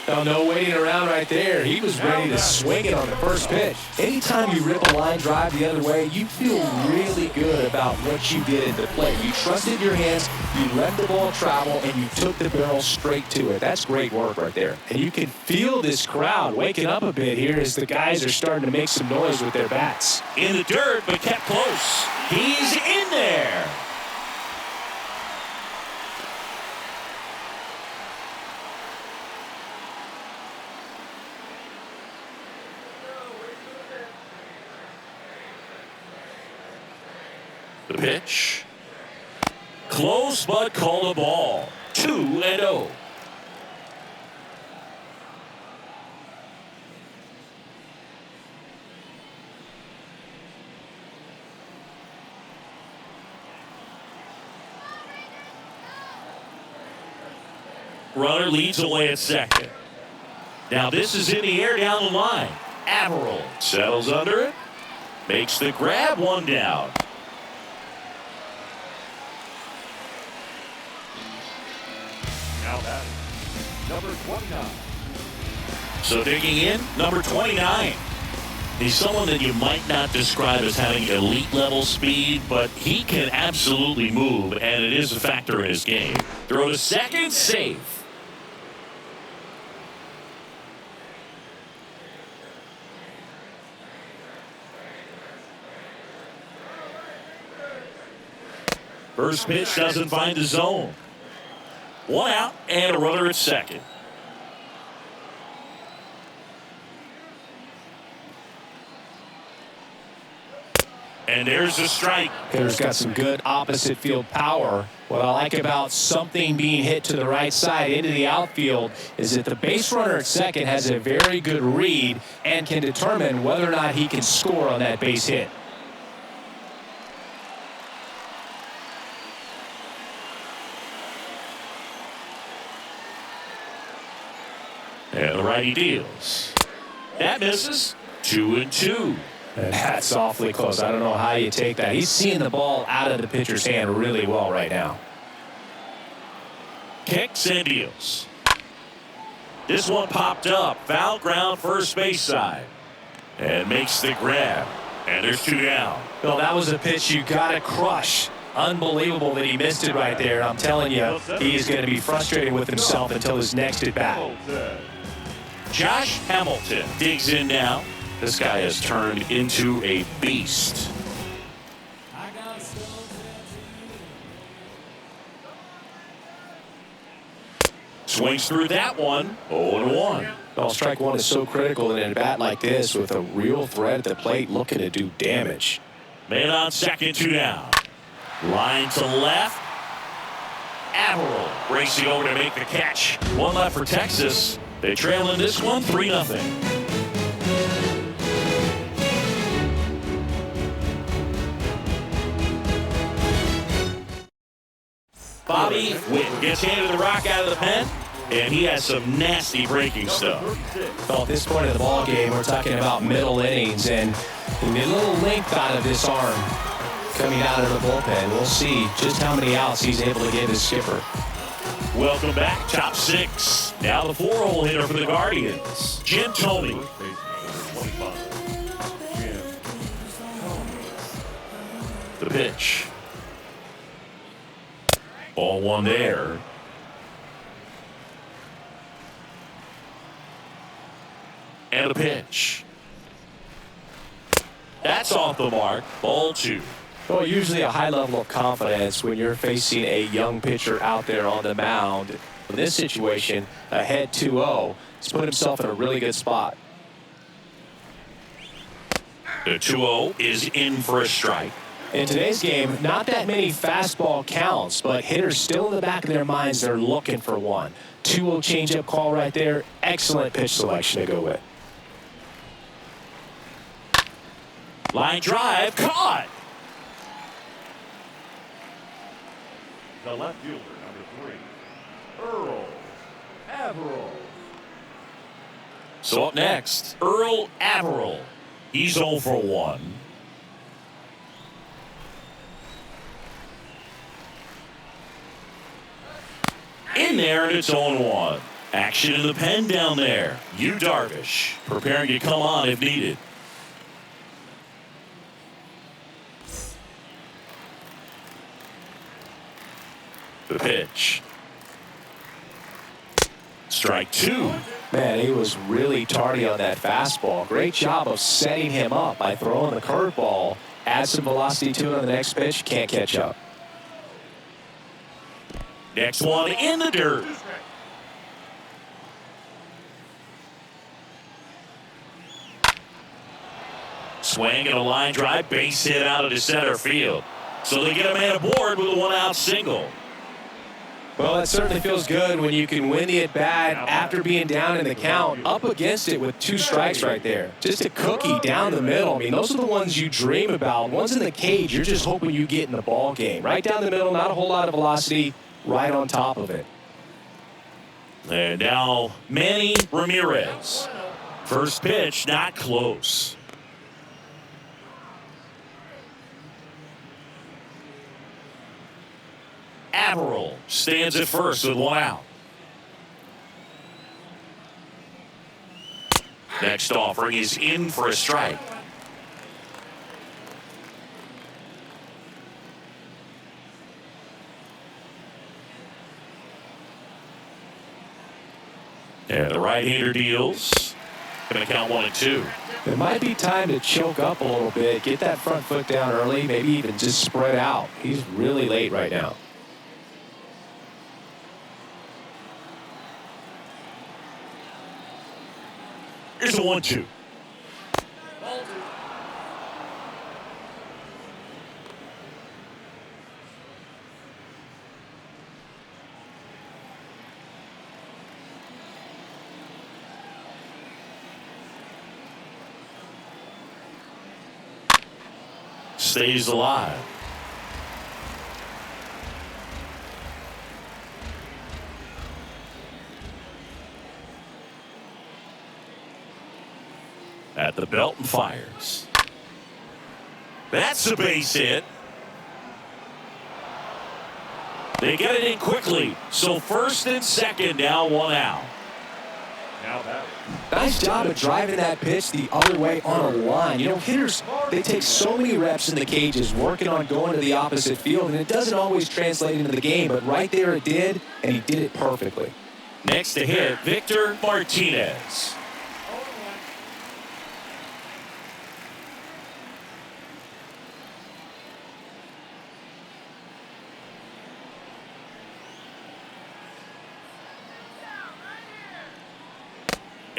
Oh, no waiting around right there. He was ready to swing it on the first pitch. Anytime you rip a line drive the other way, you feel really good about what you did at the plate. You trusted your hands, you let the ball travel, and you took the barrel straight to it. That's great work right there. And you can feel this crowd waking up a bit here as the guys are starting to make some noise with their bats. In the dirt, but kept close. He's in there. The pitch. Close, but call the ball. 2-0. Runner leads away at second. Now this is in the air down the line. Averill settles under it. Makes the grab, one down. Now batting, number 29. So digging in, number 29. He's someone that you might not describe as having elite level speed, but he can absolutely move, and it is a factor in his game. Throw to second, safe. First pitch doesn't find the zone. One out and a runner at second. And there's a strike. Hitter's got some good opposite field power. What I like about something being hit to the right side into the outfield is that the base runner at second has a very good read and can determine whether or not he can score on that base hit. And the righty deals. That misses. 2-2. And that's awfully close. I don't know how you take that. He's seeing the ball out of the pitcher's hand really well right now. Kicks and deals. This one popped up. Foul ground, first base side. And makes the grab. And there's 2 down. Bill, that was a pitch you got to crush. Unbelievable that he missed it right there. I'm telling you, he's going to be frustrated with himself until his next at bat. Josh Hamilton digs in now. This guy has turned into a beast. Swings through that one. 0-1. Well, strike one is so critical in a bat like this with a real threat at the plate looking to do damage. Man on second, 2 down. Line to left. Averill racing over to make the catch. One left for Texas. They trail in this one 3-0. Bobby Witt gets handed the rock out of the pen, and he has some nasty breaking stuff. Well, at this point of the ball game, we're talking about middle innings, and a little length out of this arm coming out of the bullpen. We'll see just how many outs he's able to give his skipper. Welcome back, top 6. Now the 4-hole hitter for the Guardians, Jim Thome. The pitch. Ball one there. And a pitch. That's off the mark. Ball 2. Well, usually a high level of confidence when you're facing a young pitcher out there on the mound. In this situation, ahead 2-0, he's put himself in a really good spot. The 2-0 is in for a strike. In today's game, not that many fastball counts, but hitters still in the back of their minds, they're looking for one. 2-0 changeup call right there. Excellent pitch selection to go with. Line drive, caught. The left fielder, number 3, Earl Averill. So up next, Earl Averill. He's 0 for 1. In there, and it's 0-1. Action in the pen down there. Yu Darvish preparing to come on if needed. The pitch. Strike 2. Man, he was really tardy on that fastball. Great job of setting him up by throwing the curveball. Add some velocity to it on the next pitch. Can't catch up. Next one in the dirt. Swing and a line drive, base hit out into center field. So they get a man aboard with a 1-out single. Well, it certainly feels good when you can win the at-bat after being down in the count, up against it with 2 strikes right there. Just a cookie down the middle. I mean, those are the ones you dream about. Ones in the cage, you're just hoping you get in the ball game. Right down the middle, not a whole lot of velocity, right on top of it. And now Manny Ramirez. First pitch, not close. Averill stands at first with 1 out. Next offering is in for a strike. And the right-hander deals. Going to count 1 and 2. It might be time to choke up a little bit, get that front foot down early, maybe even just spread out. He's really late right now. Here's a 1-2. Stays alive. At the belt and fires. That's a base hit. They get it in quickly. So first and second, now 1 out. Now that. Nice job of driving that pitch the other way on a line. You know, hitters, they take so many reps in the cages working on going to the opposite field, and it doesn't always translate into the game, but right there it did, and he did it perfectly. Next to hit, Victor Martinez.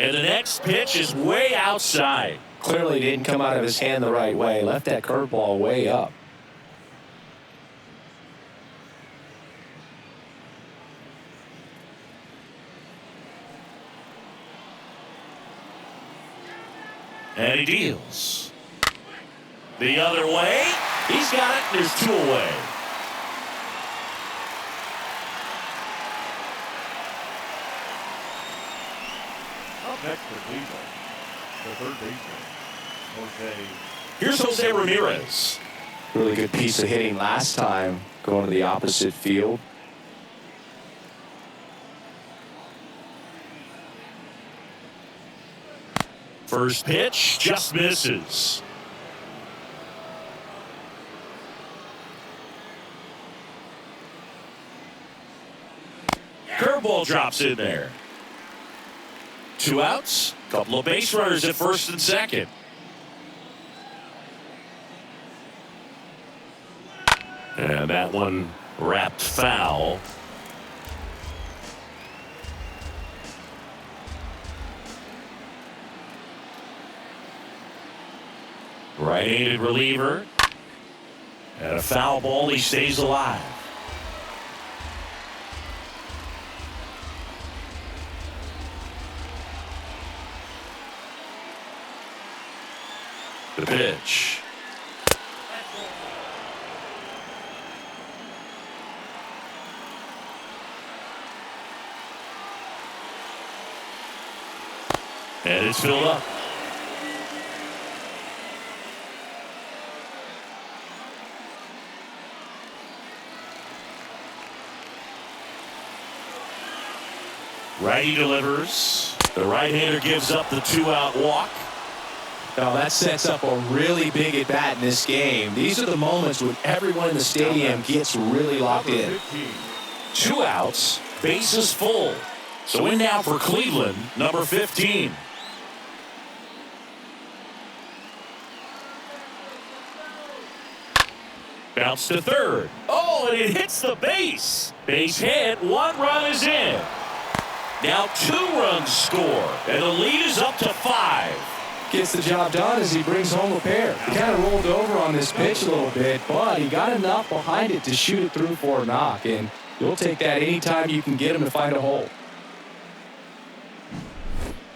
And the next pitch is way outside. Clearly didn't come out of his hand the right way. Left that curveball way up. And he deals. The other way. He's got it. There's 2 away. Up next for Cleveland, the third baseman, Jose. Here's Jose Ramirez. Really good piece of hitting last time, going to the opposite field. First pitch just misses. Curveball drops in there. 2 outs, Couple of base runners at first and second. And that one wrapped foul. Right-handed reliever. And a foul ball, he stays alive. The pitch. And it's filled up. Righty delivers. The right-hander gives up the 2-out walk. Now that sets up a really big at-bat in this game. These are the moments when everyone in the stadium gets really locked in. 2 outs, bases full. So in now for Cleveland, number 15. Bounce to third. Oh, and it hits the base. Base hit, 1 run is in. Now 2 runs score, and the lead is up to 5. Gets the job done as he brings home a pair. He kind of rolled over on this pitch a little bit, but he got enough behind it to shoot it through for a knock, and you'll take that anytime you can get him to find a hole.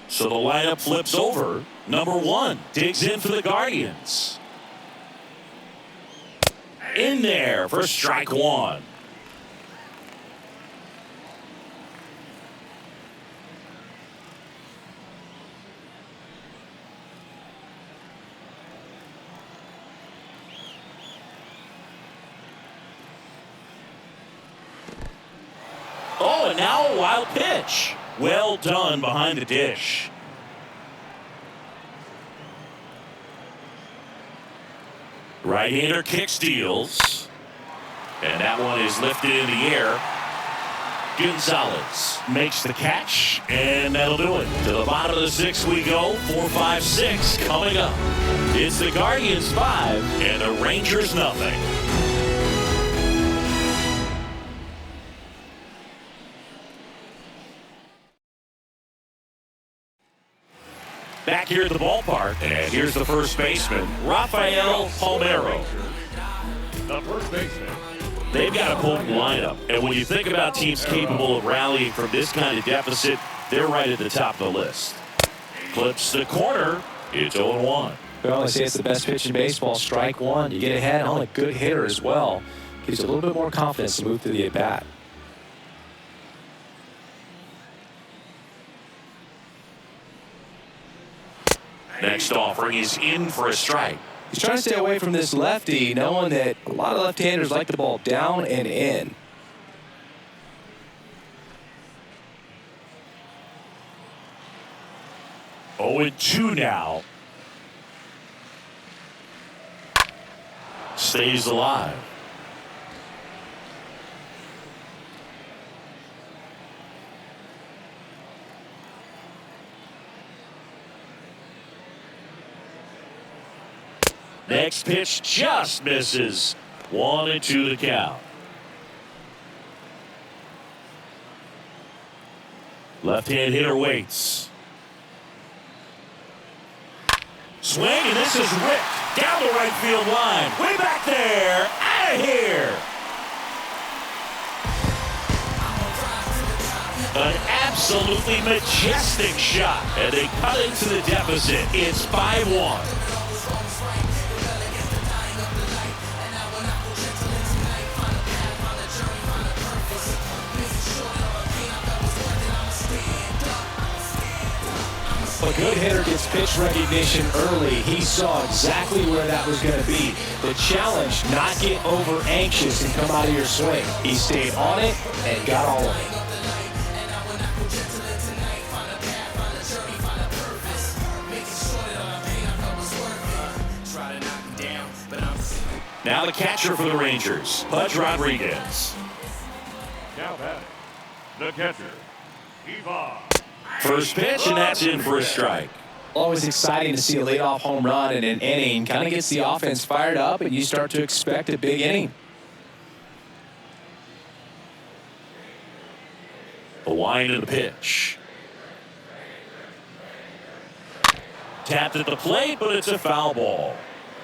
So the lineup flips over. Number 1 digs in for the Guardians. In there for strike 1. Oh, and now a wild pitch. Well done behind the dish. Right-hander kick steals. And that one is lifted in the air. Gonzalez makes the catch, and that'll do it. To the bottom of the 6th we go. 4, 5, 6 coming up. It's the Guardians 5 and the Rangers nothing. Back here at the ballpark, and here's the first baseman, Rafael Palmeiro. The first baseman. They've got a potent lineup, and when you think about teams capable of rallying from this kind of deficit, they're right at the top of the list. Clips the corner, it's 0-1. Well, they say it's the best pitch in baseball, strike 1. You get ahead on a good hitter as well. Gives you a little bit more confidence to move to the at-bat. Next offering is in for a strike. He's trying to stay away from this lefty, knowing that a lot of left-handers like the ball down and in. Oh, and 2 now. Stays alive. Next pitch just misses. 1-2 to count. Left-hand hitter waits. Swing, and this is ripped down the right field line. Way back there. Out of here. An absolutely majestic shot. And they cut into the deficit. It's 5-1. A good hitter gets pitch recognition early. He saw exactly where that was going to be. The challenge, not get over anxious and come out of your swing. He stayed on it and got all of it. Now the catcher for the Rangers, Pudge Rodriguez. Now batting, the catcher, Ivan. First pitch, and that's in for a strike. Always exciting to see a leadoff home run in an inning. Kind of gets the offense fired up, and you start to expect a big inning. The wind and the pitch. Tapped at the plate, but it's a foul ball.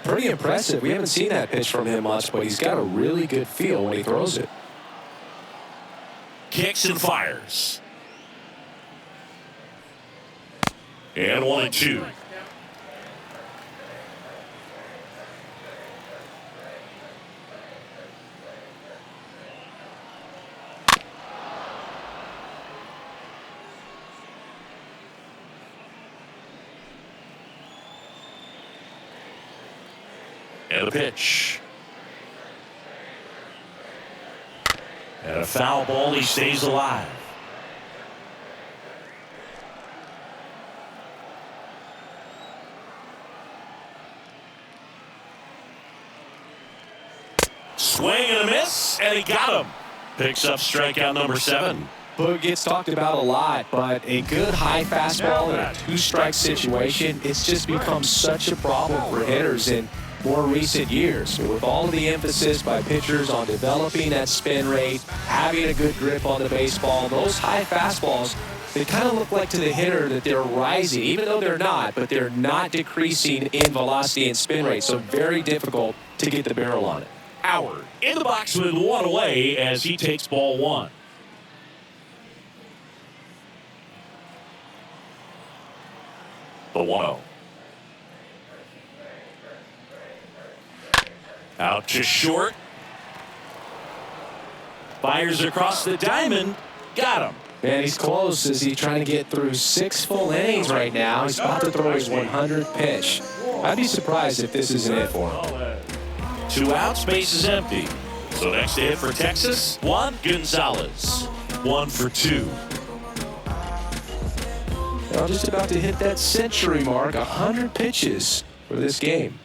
Pretty impressive. We haven't seen that pitch from him much, but he's got a really good feel when he throws it. Kicks and fires. And 1-2. And a pitch. And a foul ball. He stays alive. Swing and a miss, and he got him. Picks up strikeout number 7. Boog gets talked about a lot, but a good high fastball in a two-strike situation, it's just become such a problem for hitters in more recent years. With all of the emphasis by pitchers on developing that spin rate, having a good grip on the baseball, those high fastballs, they kind of look like to the hitter that they're rising, even though they're not, but they're not decreasing in velocity and spin rate, so very difficult to get the barrel on it. Howard in the box with 1 away as he takes ball 1. The 1-0. Out to short. Fires across the diamond. Got him. Man, he's close as he's trying to get through 6 full innings right now. He's about to throw his 100th pitch. I'd be surprised if this isn't it for him. 2 outs, base is empty. So next to hit for Texas, Juan Gonzalez. 1 for 2. Now just about to hit that century mark, 100 pitches for this game.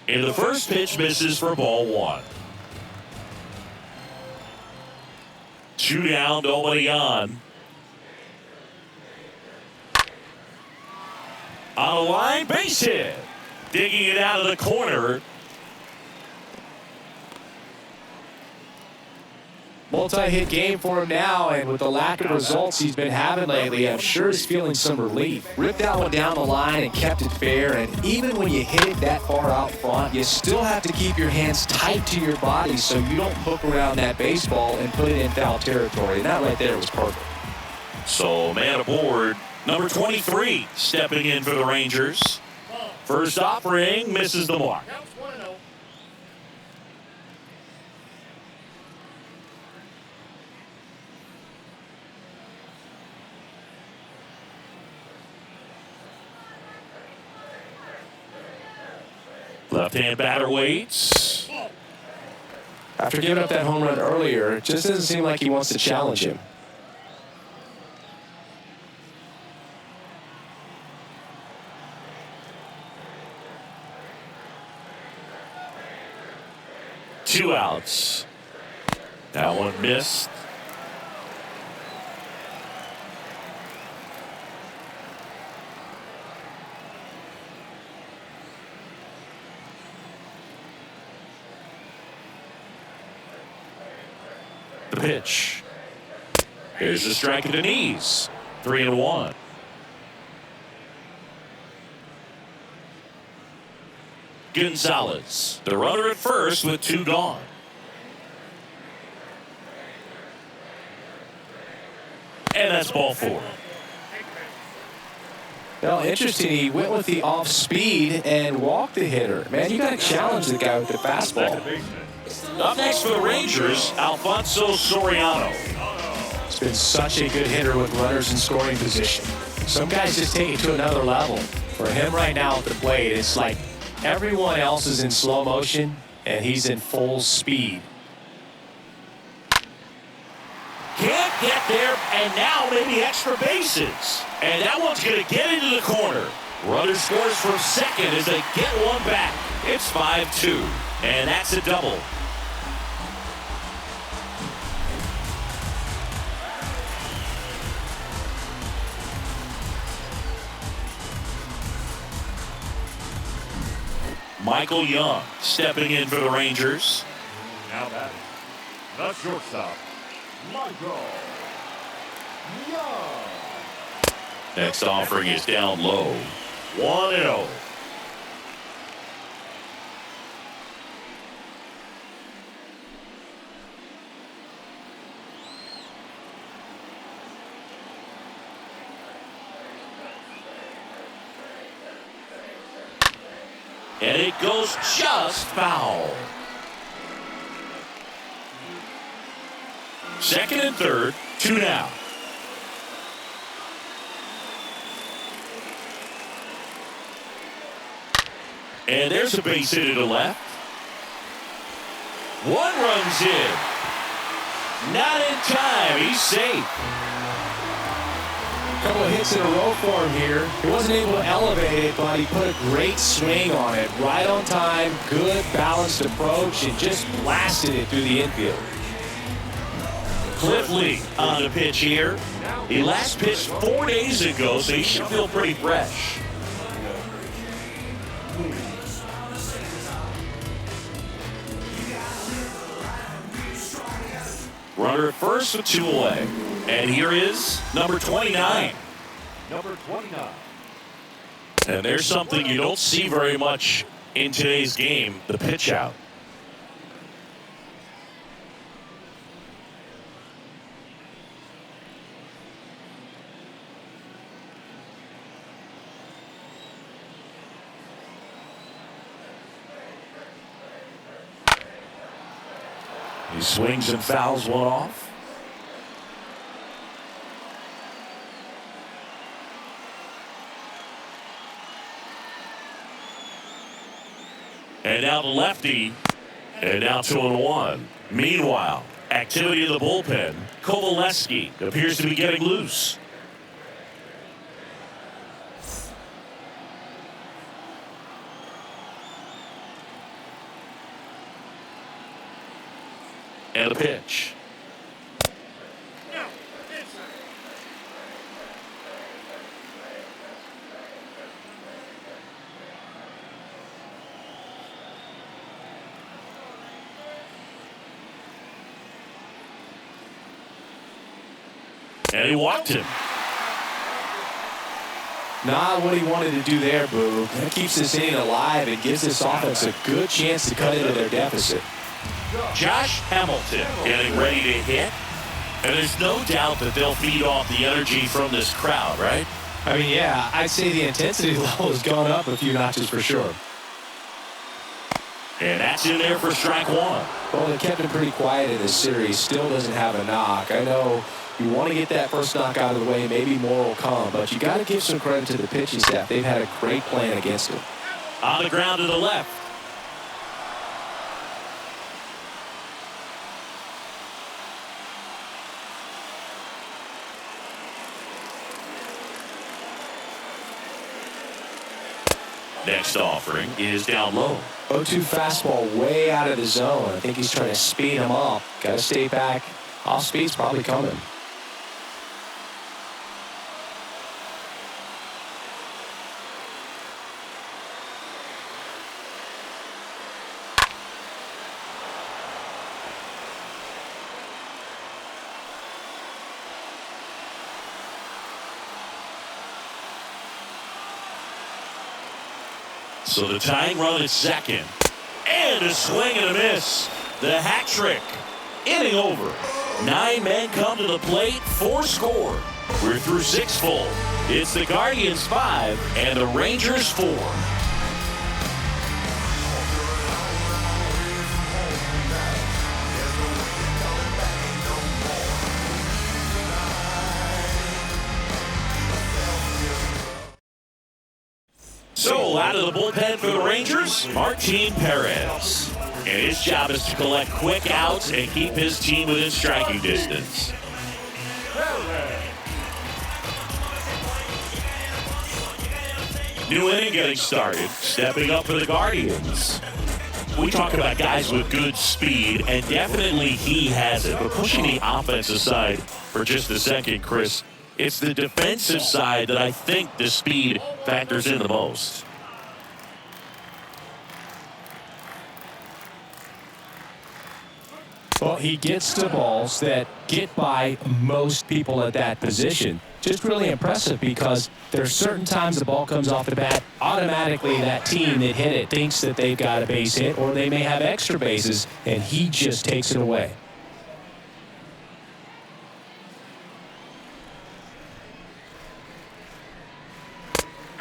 And the first pitch misses for ball 1. 2 down, nobody on. On a line, base hit. Digging it out of the corner. Multi-hit game for him now, and with the lack of results he's been having lately, I'm sure he's feeling some relief. Ripped that one down the line and kept it fair, and even when you hit it that far out front, you still have to keep your hands tight to your body so you don't hook around that baseball and put it in foul territory. And that right there was perfect. So man aboard, number 23 stepping in for the Rangers. First offering misses the mark. Counts 1-0. Left-hand batter waits. After giving up that home run earlier, it just doesn't seem like he wants to challenge him. Two outs. That one missed. The pitch. Here's the strike at the knees. 3-1. Gonzalez, the runner at first with 2 gone. And that's ball 4. Well, interesting, he went with the off speed and walked the hitter. Man, you got to challenge the guy with the fastball. Up next for the Rangers, Alfonso Soriano. He's been such a good hitter with runners in scoring position. Some guys just take it to another level. For him right now at the plate, it's like everyone else is in slow motion, and he's in full speed. Can't get there, and now maybe extra bases. And that one's going to get into the corner. Runner scores from second as they get one back. It's 5-2, and that's a double. Michael Young stepping in for the Rangers. Now that is the shortstop, Michael Young. Next offering is down low. 1-0. And it goes just foul. Second and third, 2 now. And there's a base hit to the left. One runs in. Not in time. He's safe. A couple of hits in a row for him here. He wasn't able to elevate it, but he put a great swing on it. Right on time, good balanced approach, and just blasted it through the infield. Cliff Lee on the pitch here. He last pitched 4 days ago, so he should feel pretty fresh. Runner at first with 2 away. And here is number 29. Number 29. And there's something you don't see very much in today's game, the pitch out. He swings and fouls one off. And now the lefty. And now 2-1. Meanwhile, activity in the bullpen. Kovaleski appears to be getting loose. And a pitch. Now, inside. And he walked him. Not what he wanted to do there, Boo. That keeps this inning alive and gives this offense a good chance to cut into their deficit. Josh Hamilton getting ready to hit. And there's no doubt that they'll feed off the energy from this crowd, right? I mean, yeah, I'd say the intensity level has gone up a few notches for sure. And that's in there for strike 1. Well, they kept him pretty quiet in this series. Still doesn't have a knock. I know you want to get that first knock out of the way. Maybe more will come. But you got to give some credit to the pitching staff. They've had a great plan against him. On the ground to the left. Next offering is down low. 0-2 fastball way out of the zone. I think he's trying to speed him up. Got to stay back. Off speed's probably coming. So the tying run is second. And a swing and a miss. The hat trick. Inning over. 9 men come to the plate, 4 score. We're through 6 full. It's the Guardians 5 and the Rangers 4. So out of the bullpen for the Rangers, Martin Perez. And his job is to collect quick outs and keep his team within striking distance. New inning getting started, stepping up for the Guardians. We talk about guys with good speed, and definitely he has it. But pushing the offense aside for just a second, Chris, it's the defensive side that I think the speed factors in the most. Well, he gets to balls that get by most people at that position. Just really impressive because there's certain times the ball comes off the bat, automatically that team that hit it thinks that they've got a base hit or they may have extra bases, and he just takes it away.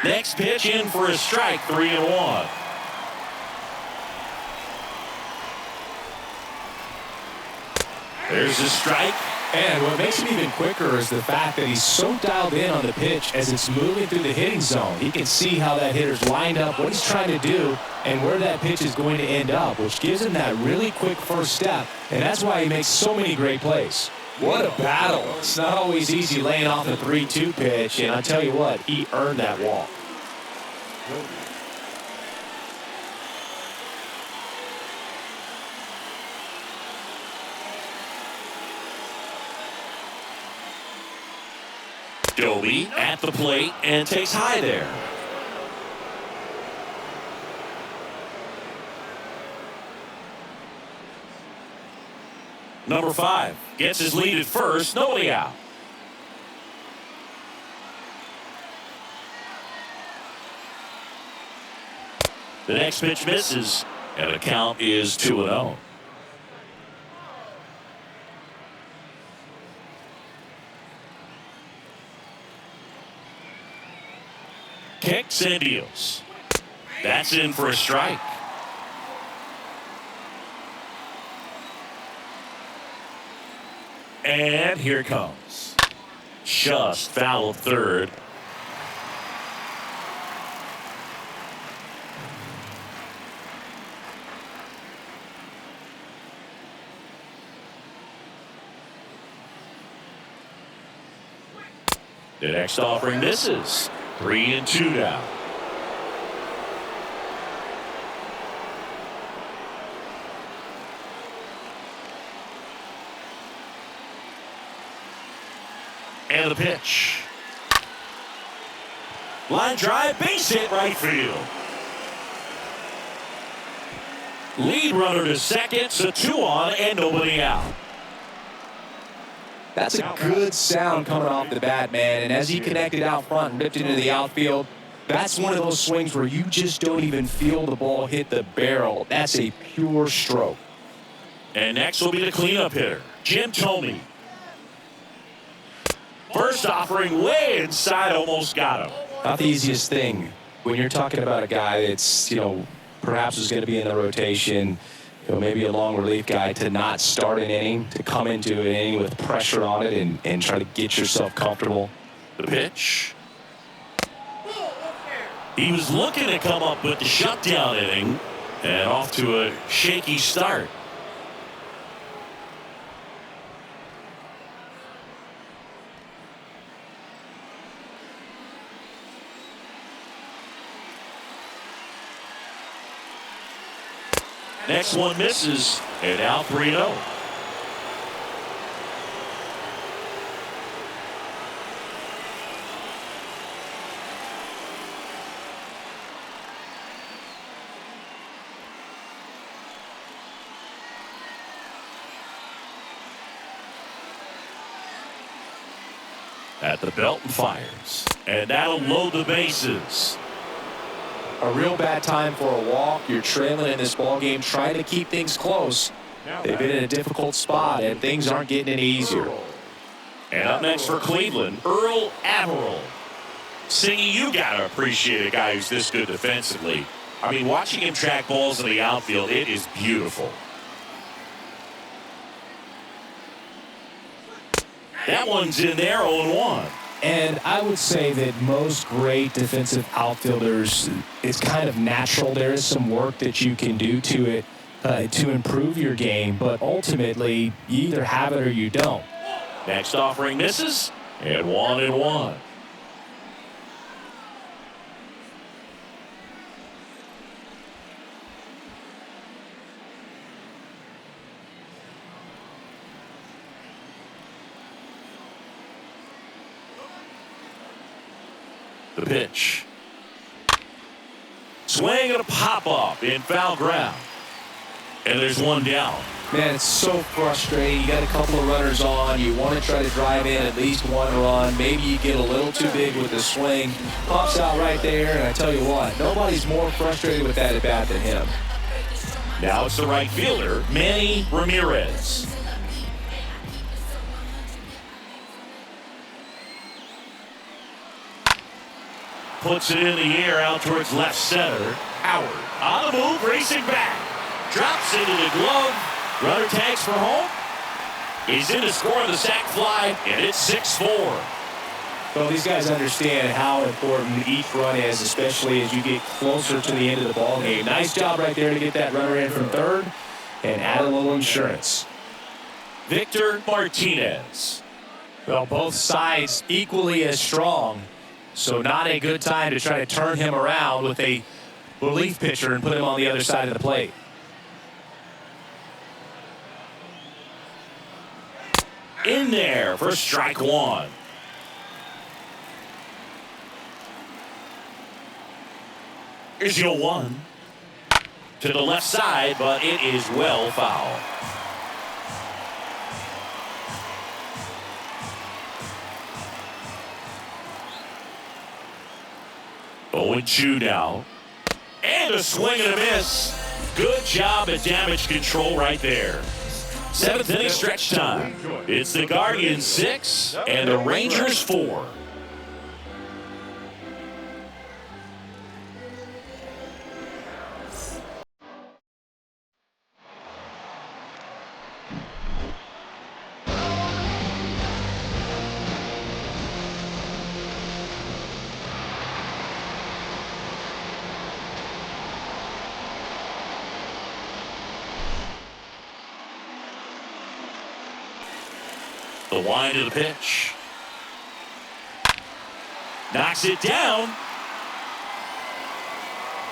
Next pitch in for a strike, 3-1. There's a strike. And what makes it even quicker is the fact that he's so dialed in on the pitch as it's moving through the hitting zone. He can see how that hitter's lined up, what he's trying to do, and where that pitch is going to end up, which gives him that really quick first step, and that's why he makes so many great plays. What a battle. It's not always easy laying off a 3-2 pitch, and I tell you what, he earned that walk. Doby at the plate and takes high there. Number 5 gets his lead at first, nobody out. The next pitch misses, and the count is 2-0. Kicks and deals. That's in for a strike. And here it comes. Just foul of third. The next offering misses. 3-2 down. And the pitch. Line drive, base hit right field. Lead runner to second, so 2 on and nobody out. That's a good sound coming off the bat, man. And as he connected out front and ripped into the outfield, that's one of those swings where you just don't even feel the ball hit the barrel. That's a pure stroke. And next will be the cleanup hitter, Jim Thome. First offering way inside, almost got him. Not the easiest thing when you're talking about a guy that's, perhaps is going to be in the rotation, maybe a long relief guy, to not start an inning, to come into an inning with pressure on it and try to get yourself comfortable. The pitch. He was looking to come up with the shutdown inning and off to a shaky start. Next one misses, and now 3-0. At the belt and fires, and that'll load the bases. A real bad time for a walk. You're trailing in this ball game. Try to keep things close. They've been in a difficult spot, and things aren't getting any easier. And up next for Cleveland, Earl Averill. Singy, you got to appreciate a guy who's this good defensively. I mean, watching him track balls in the outfield, it is beautiful. That one's in there, 0-1. And I would say that most great defensive outfielders, it's kind of natural. There is some work that you can do to it to improve your game, but ultimately, you either have it or you don't. Next offering misses, and 1-1. The pitch. Swing and a pop-up in foul ground. And there's one down. Man, it's so frustrating. You got a couple of runners on. You want to try to drive in at least one run. Maybe you get a little too big with the swing. Pops out right there, and I tell you what, nobody's more frustrated with that at bat than him. Now it's the right fielder, Manny Ramirez. Puts it in the air out towards left center. Howard on the move, racing back. Drops into the glove. Runner tags for home. He's in to score the sac fly, and it's 6-4. Well, these guys understand how important each run is, especially as you get closer to the end of the ball game. Nice job right there to get that runner in from third and add a little insurance. Victor Martinez. Well, both sides equally as strong, so not a good time to try to turn him around with a relief pitcher and put him on the other side of the plate. In there for strike one. Here's your one. To the left side, but it is well foul. Oh, and 2 now. And a swing and a miss. Good job at damage control right there. 7th inning stretch time. It's the Guardians 6 and the Rangers 4. The wind of the pitch. Knocks it down.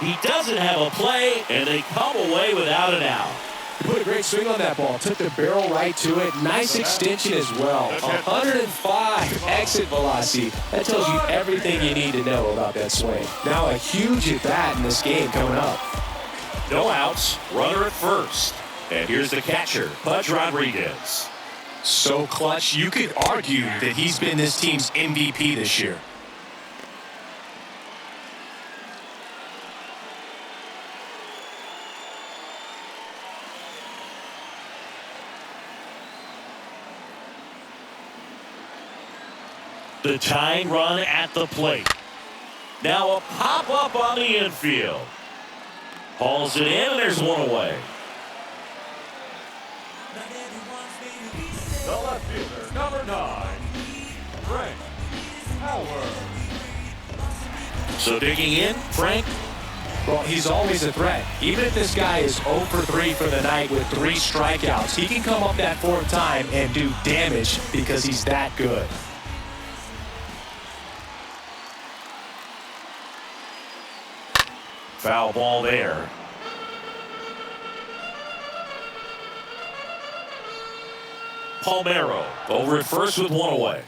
He doesn't have a play, and they come away without an out. He put a great swing on that ball. Took the barrel right to it. Nice extension as well. 105 exit velocity. That tells you everything you need to know about that swing. Now a huge at bat in this game coming up. No outs. Runner at first. And here's the catcher, Pudge Rodriguez. So clutch, you could argue that he's been this team's MVP this year. The tying run at the plate. Now a pop-up on the infield. Hauls it in, and there's one away. The left fielder, number 9, Frank Howard. So digging in, Frank. Well, he's always a threat. Even if this guy is 0 for 3 for the night with 3 strikeouts, he can come up that 4th time and do damage because he's that good. Foul ball there. Palmeiro over at first with one away.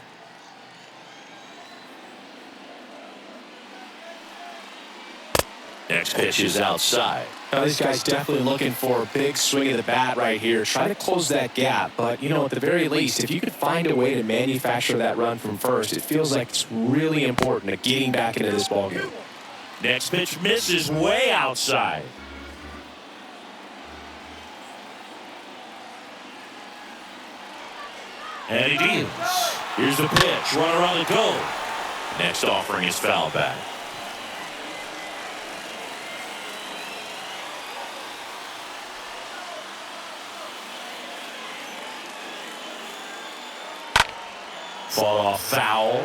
Next pitch is outside. Now, this guy's definitely looking for a big swing of the bat right here. Try to close that gap. But, you know, at the very least, if you could find a way to manufacture that run from first, it feels like it's really important to getting back into this ballgame. Next pitch misses way outside. And he deals. Here's the pitch. Runner on the go. Next offering is foul back. Fought off foul.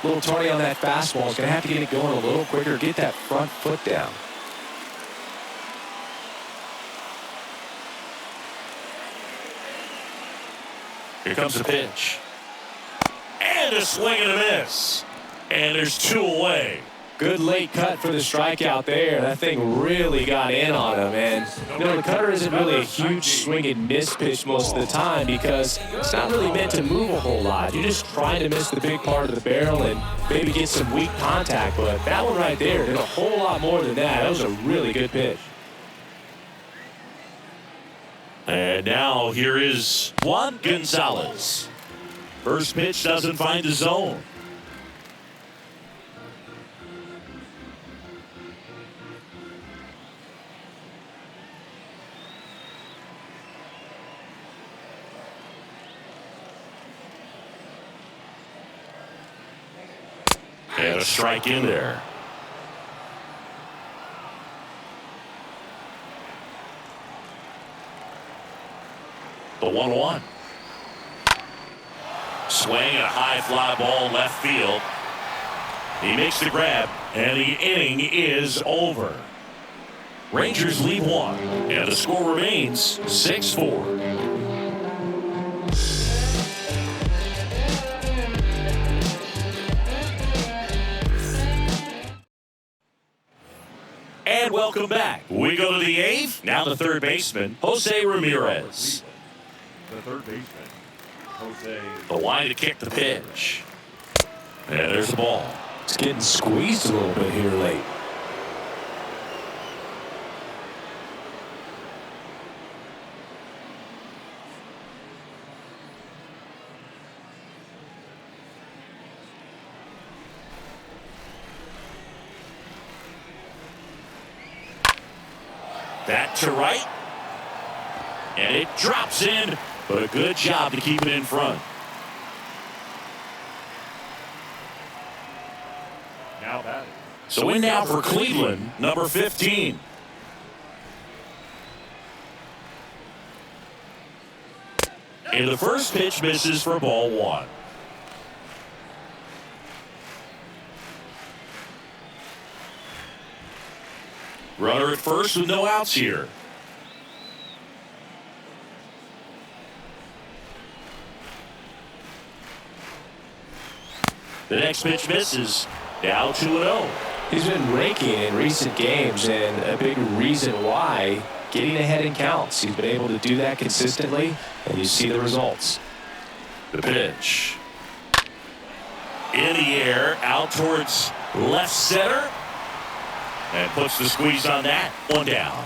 Little tardy on that fastball. Is going to have to get it going a little quicker. Get that front foot down. Here comes the pitch. And a swing and a miss. And there's 2 away. Good late cut for the strikeout there. That thing really got in on him. And, you know, the cutter isn't really a huge swing and miss pitch most of the time because it's not really meant to move a whole lot. You're just trying to miss the big part of the barrel and maybe get some weak contact. But that one right there did a whole lot more than that. That was a really good pitch. And now here is Juan Gonzalez. First pitch doesn't find the zone. And a strike in there. The 1-1. Swing and a high fly ball left field. He makes the grab, and the inning is over. Rangers lead one, and the score remains 6-4. And welcome back. We go to the eighth. Now the third baseman, Jose Ramirez. The third baseman, Jose. The line to kick the pitch. And there's the ball. It's getting squeezed a little bit here late. That to right. And it drops in, but a good job to keep it in front. Now batting. So in now for Cleveland, number 15. And the first pitch misses for ball one. Runner at first with no outs here. The next pitch misses. Now 2-0. He's been raking in recent games, and a big reason why, getting ahead in counts. He's been able to do that consistently, and you see the results. The pitch. In the air, out towards left center. And puts the squeeze on that. One down.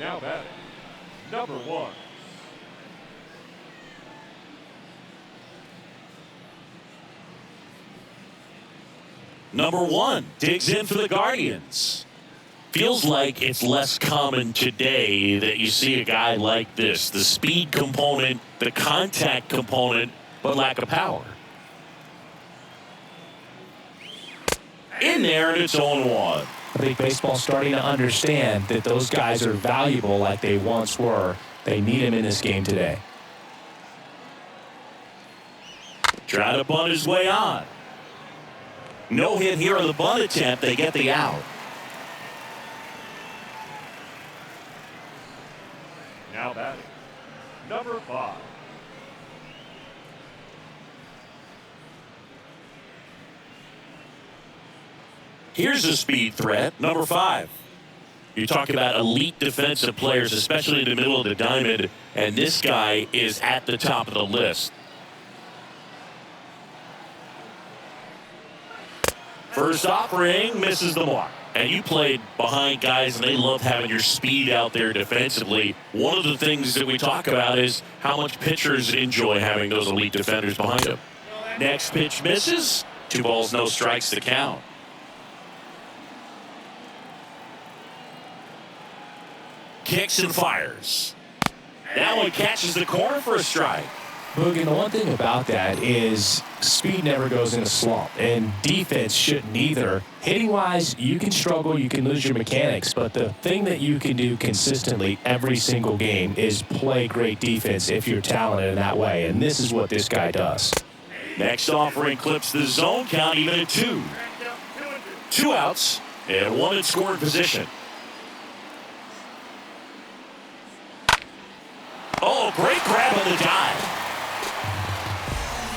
Now batting, number 1. Number 1 digs in for the Guardians. Feels like it's less common today that you see a guy like this. The speed component, the contact component, but lack of power. In there, and it's 0-1. I think baseball's starting to understand that those guys are valuable like they once were. They need him in this game today. Try to bunt his way on. No hit here on the bunt attempt. They get the out. Now batting, number 5. Here's a speed threat, number 5. You talk about elite defensive players, especially in the middle of the diamond, and this guy is at the top of the list. First offering misses the mark. And you played behind guys, and they love having your speed out there defensively. One of the things that we talk about is how much pitchers enjoy having those elite defenders behind them. Next pitch misses. 2 balls, no strikes to count. Kicks and fires. That one catches the corner for a strike. Boog, and the one thing about that is speed never goes in a slump, and defense shouldn't either. Hitting-wise, you can struggle, you can lose your mechanics, but the thing that you can do consistently every single game is play great defense if you're talented in that way, and this is what this guy does. Next offering clips the zone count even at 2. 2 outs and 1 in scoring position. Oh, great grab on the dive.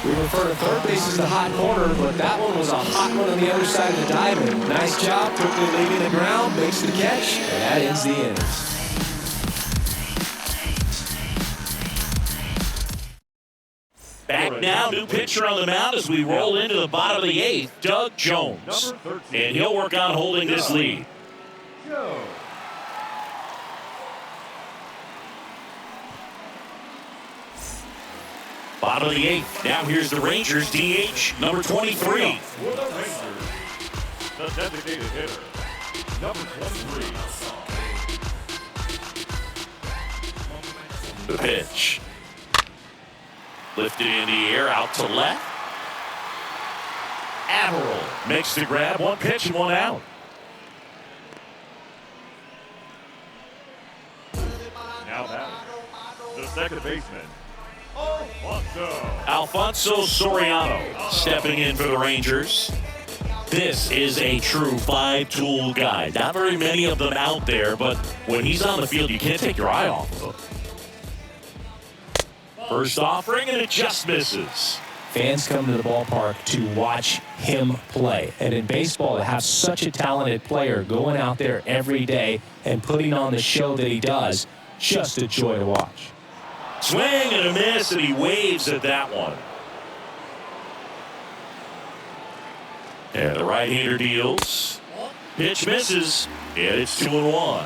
We refer to third base as the hot corner, but that one was a hot one on the other side of the diamond. Nice job, quickly leaving the ground, makes the catch, and that ends the inning. Back Now, new pitcher on the mound as we roll into the bottom of the 8th, Doug Jones. And he'll work on holding this lead. Bottom of the 8th. Now here's the Rangers DH, number 23. The designated hitter, number 23. The pitch. Lifted in the air, out to left. Averill makes the grab, 1 pitch and 1 out. Now batting, the second baseman, Alfonso Soriano stepping in for the Rangers. This is a true 5-tool guy. Not very many of them out there, but when he's on the field, you can't take your eye off of him. First offering, and it just misses. Fans come to the ballpark to watch him play. And in baseball, to have such a talented player going out there every day and putting on the show that he does, just a joy to watch. Swing and a miss, and he waves at that one. And the right-hander deals. Pitch misses, and it's 2-1.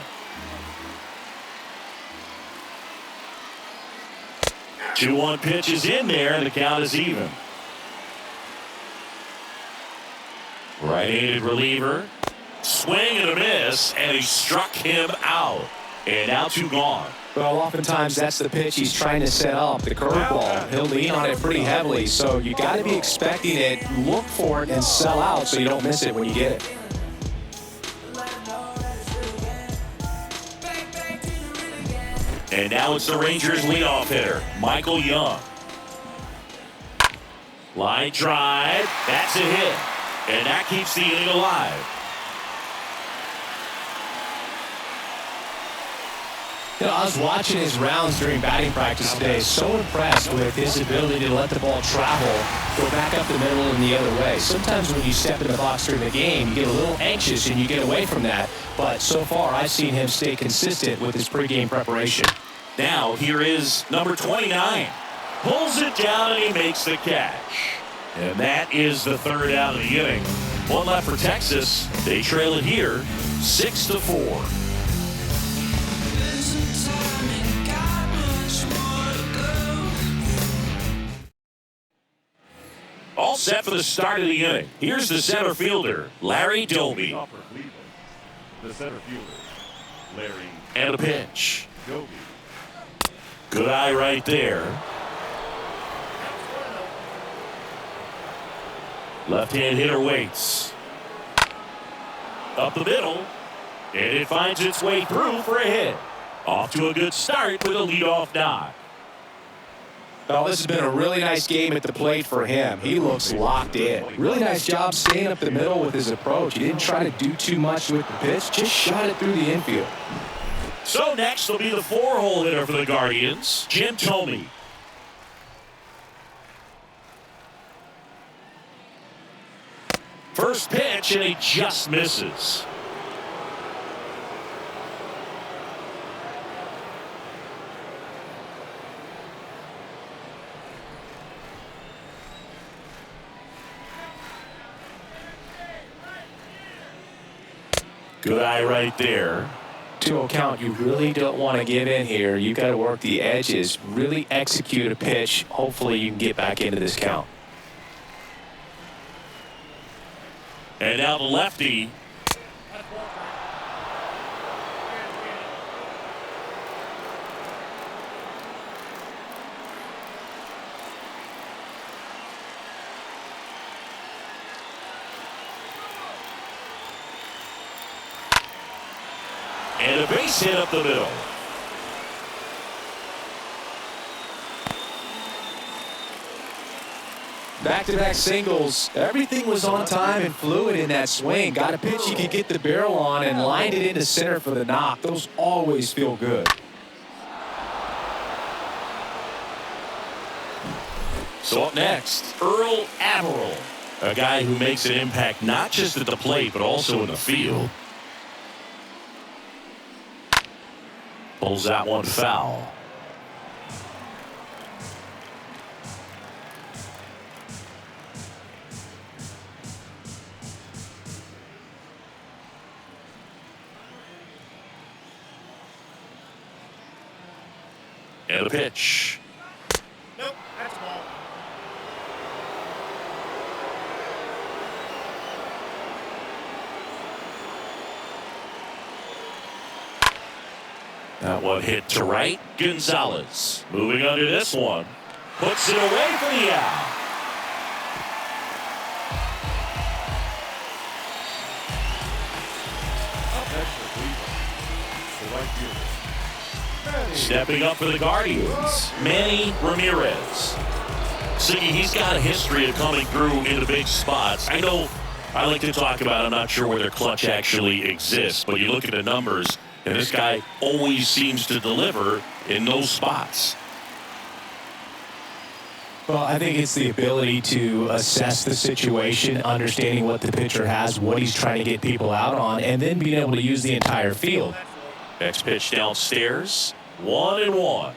2-1 pitch is in there, and the count is even. Right-handed reliever. Swing and a miss, and he struck him out. And now 2 gone. Well, oftentimes that's the pitch he's trying to set up, the curveball. He'll lean on it pretty heavily, so you got to be expecting it, look for it, and sell out so you don't miss it when you get it. And now it's the Rangers leadoff hitter, Michael Young. Line drive, that's a hit. And that keeps the inning alive. You know, I was watching his rounds during batting practice today. So impressed with his ability to let the ball travel, go back up the middle and the other way. Sometimes when you step in the box during the game, you get a little anxious and you get away from that. But so far, I've seen him stay consistent with his pregame preparation. Now here is number 29. Pulls it down and he makes the catch. And that is the 3rd out of the inning. 1 left for Texas. They trail it here, 6-4. All set for the start of the inning. Here's the center fielder, Larry Doby. The center fielder, Larry. And a pitch. Doby. Good eye right there. Left-hand hitter waits. Up the middle. And it finds its way through for a hit. Off to a good start with a leadoff knock. Well, this has been a really nice game at the plate for him. He looks locked in. Really nice job staying up the middle with his approach. He didn't try to do too much with the pitch, just shot it through the infield. So next will be the 4-hole hitter for the Guardians, Jim Thome. First pitch, and he just misses. Good eye right there. 2-0 count, you really don't want to give in here. You've got to work the edges, really execute a pitch. Hopefully you can get back into this count. And now the lefty. And a base hit up the middle. Back-to-back singles. Everything was on time and fluid in that swing. Got a pitch he could get the barrel on and lined it into center for the knock. Those always feel good. So up next, Earl Averill, a guy who makes an impact not just at the plate but also in the field. Pulls that one foul. And a pitch. Nope, that's a ball. That one hit to right. Gonzalez moving under this one. Puts it away for the out. Up next for Cleveland, the right fielder, Stepping up for the Guardians, Manny Ramirez. Siggy, he's got a history of coming through in the big spots. I know I like to talk about, I'm not sure where their clutch actually exists, but you look at the numbers, and this guy always seems to deliver in those spots. Well, I think it's the ability to assess the situation, understanding what the pitcher has, what he's trying to get people out on, and then being able to use the entire field. Next pitch downstairs, 1-1.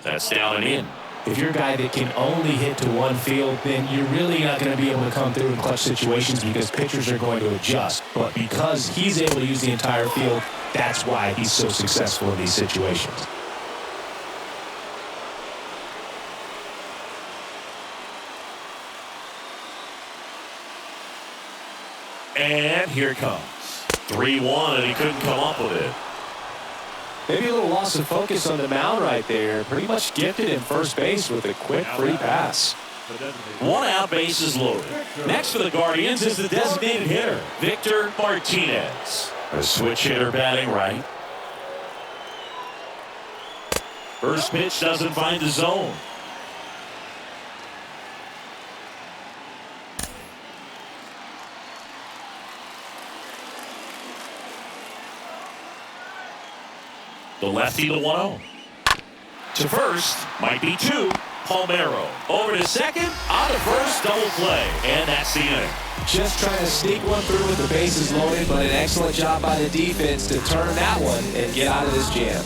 That's down and in. If you're a guy that can only hit to one field, then you're really not going to be able to come through in clutch situations because pitchers are going to adjust. But because he's able to use the entire field, that's why he's so successful in these situations. And here it comes. 3-1, and he couldn't come up with it. Maybe a little loss of focus on the mound right there. Pretty much gifted in first base with a quick free pass. 1 out, bases loaded. Next for the Guardians is the designated hitter, Victor Martinez. A switch hitter batting right. First pitch doesn't find the zone. The lefty, the 1-0. To first, might be 2. Palmero over to second, on to first, double play, and that's the inning. Just trying to sneak one through with the bases loaded, but an excellent job by the defense to turn that one and get out of this jam.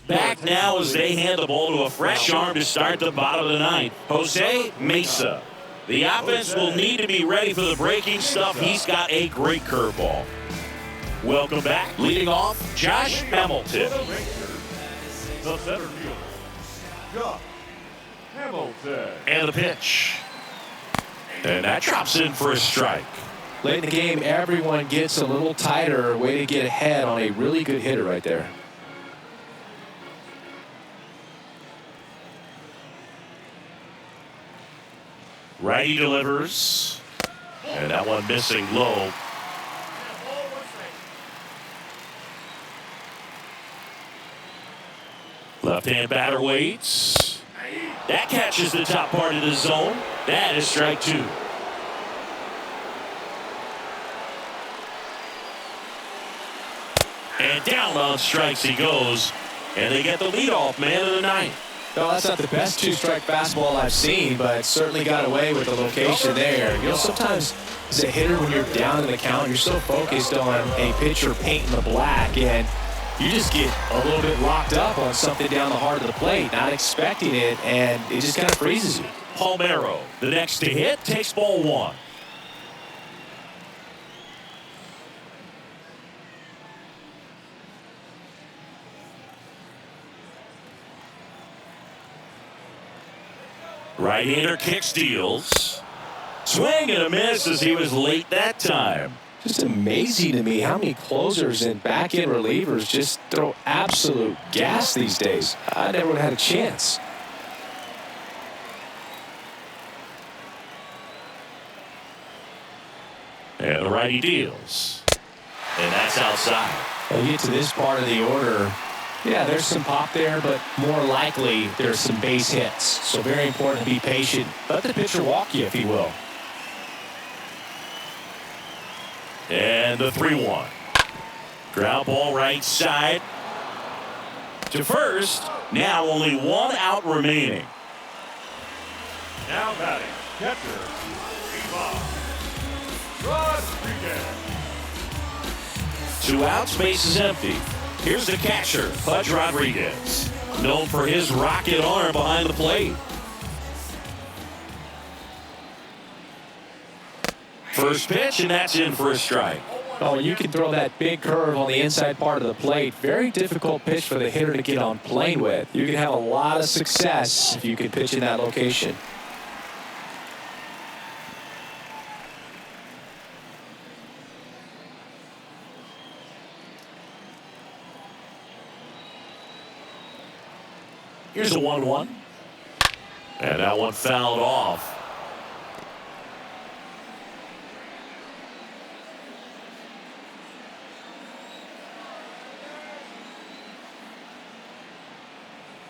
Back now as they hand the ball to a fresh arm to start the bottom of the ninth. Jose Mesa. The offense will need to be ready for the breaking stuff. He's got a great curveball. Welcome back. Leading off, Josh Hamilton. the center fielder, Josh Hamilton. And the pitch. And that drops in for a strike. Late in the game, everyone gets a little tighter. Way to get ahead on a really good hitter right there. Righty delivers. And that one missing low. Left-hand batter waits. That catches the top part of the zone. That is strike 2. And down on strikes he goes. And they get the leadoff man of the ninth. No, that's not the best two-strike fastball I've seen, but certainly got away with the location there. You know, sometimes as a hitter, when you're down in the count, you're so focused on a pitcher painting the black, and you just get a little bit locked up on something down the heart of the plate, not expecting it, and it just kind of freezes you. Palmero, the next to hit, takes ball 1. Right-hander kick steals. Swing and a miss as he was late that time. Just amazing to me how many closers and back-end relievers just throw absolute gas these days. I never would have had a chance. And the righty deals. And that's outside. When you get to this part of the order, yeah, there's some pop there, but more likely there's some base hits. So very important to be patient. Let the pitcher walk you, if he will. And the 3-1. Ground ball right side. To first. Now only 1 out remaining. Now batting, catcher, Ivan Rodriguez. 2 outs, base is empty. Here's the catcher, Pudge Rodriguez, known for his rocket arm behind the plate. First pitch, and that's in for a strike. Oh, you can throw that big curve on the inside part of the plate. Very difficult pitch for the hitter to get on plane with. You can have a lot of success if you can pitch in that location. Here's a 1-1. And that one fouled off.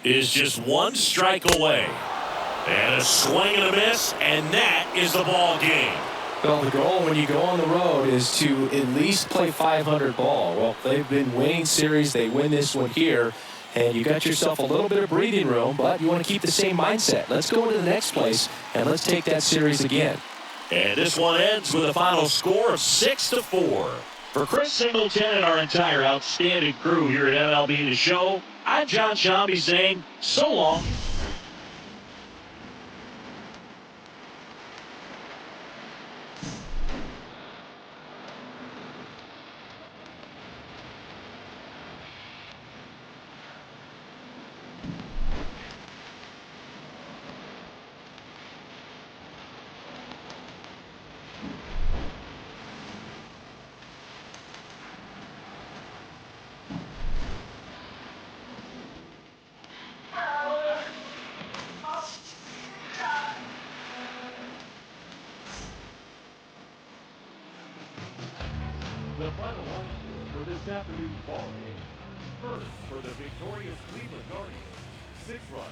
Is just one strike away. And a swing and a miss, and that is the ball game. Well, the goal when you go on the road is to at least play 500 ball. Well, they've been winning series. They win this one here, and you got yourself a little bit of breathing room, but you want to keep the same mindset. Let's go into the next place, and let's take that series again. And this one ends with a final score of 6-4. For Chris Singleton and our entire outstanding crew here at MLB The Show, I'm John Shambi saying so long. The final line for this afternoon's ball game. First, for the victorious Cleveland Guardians, 6 runs.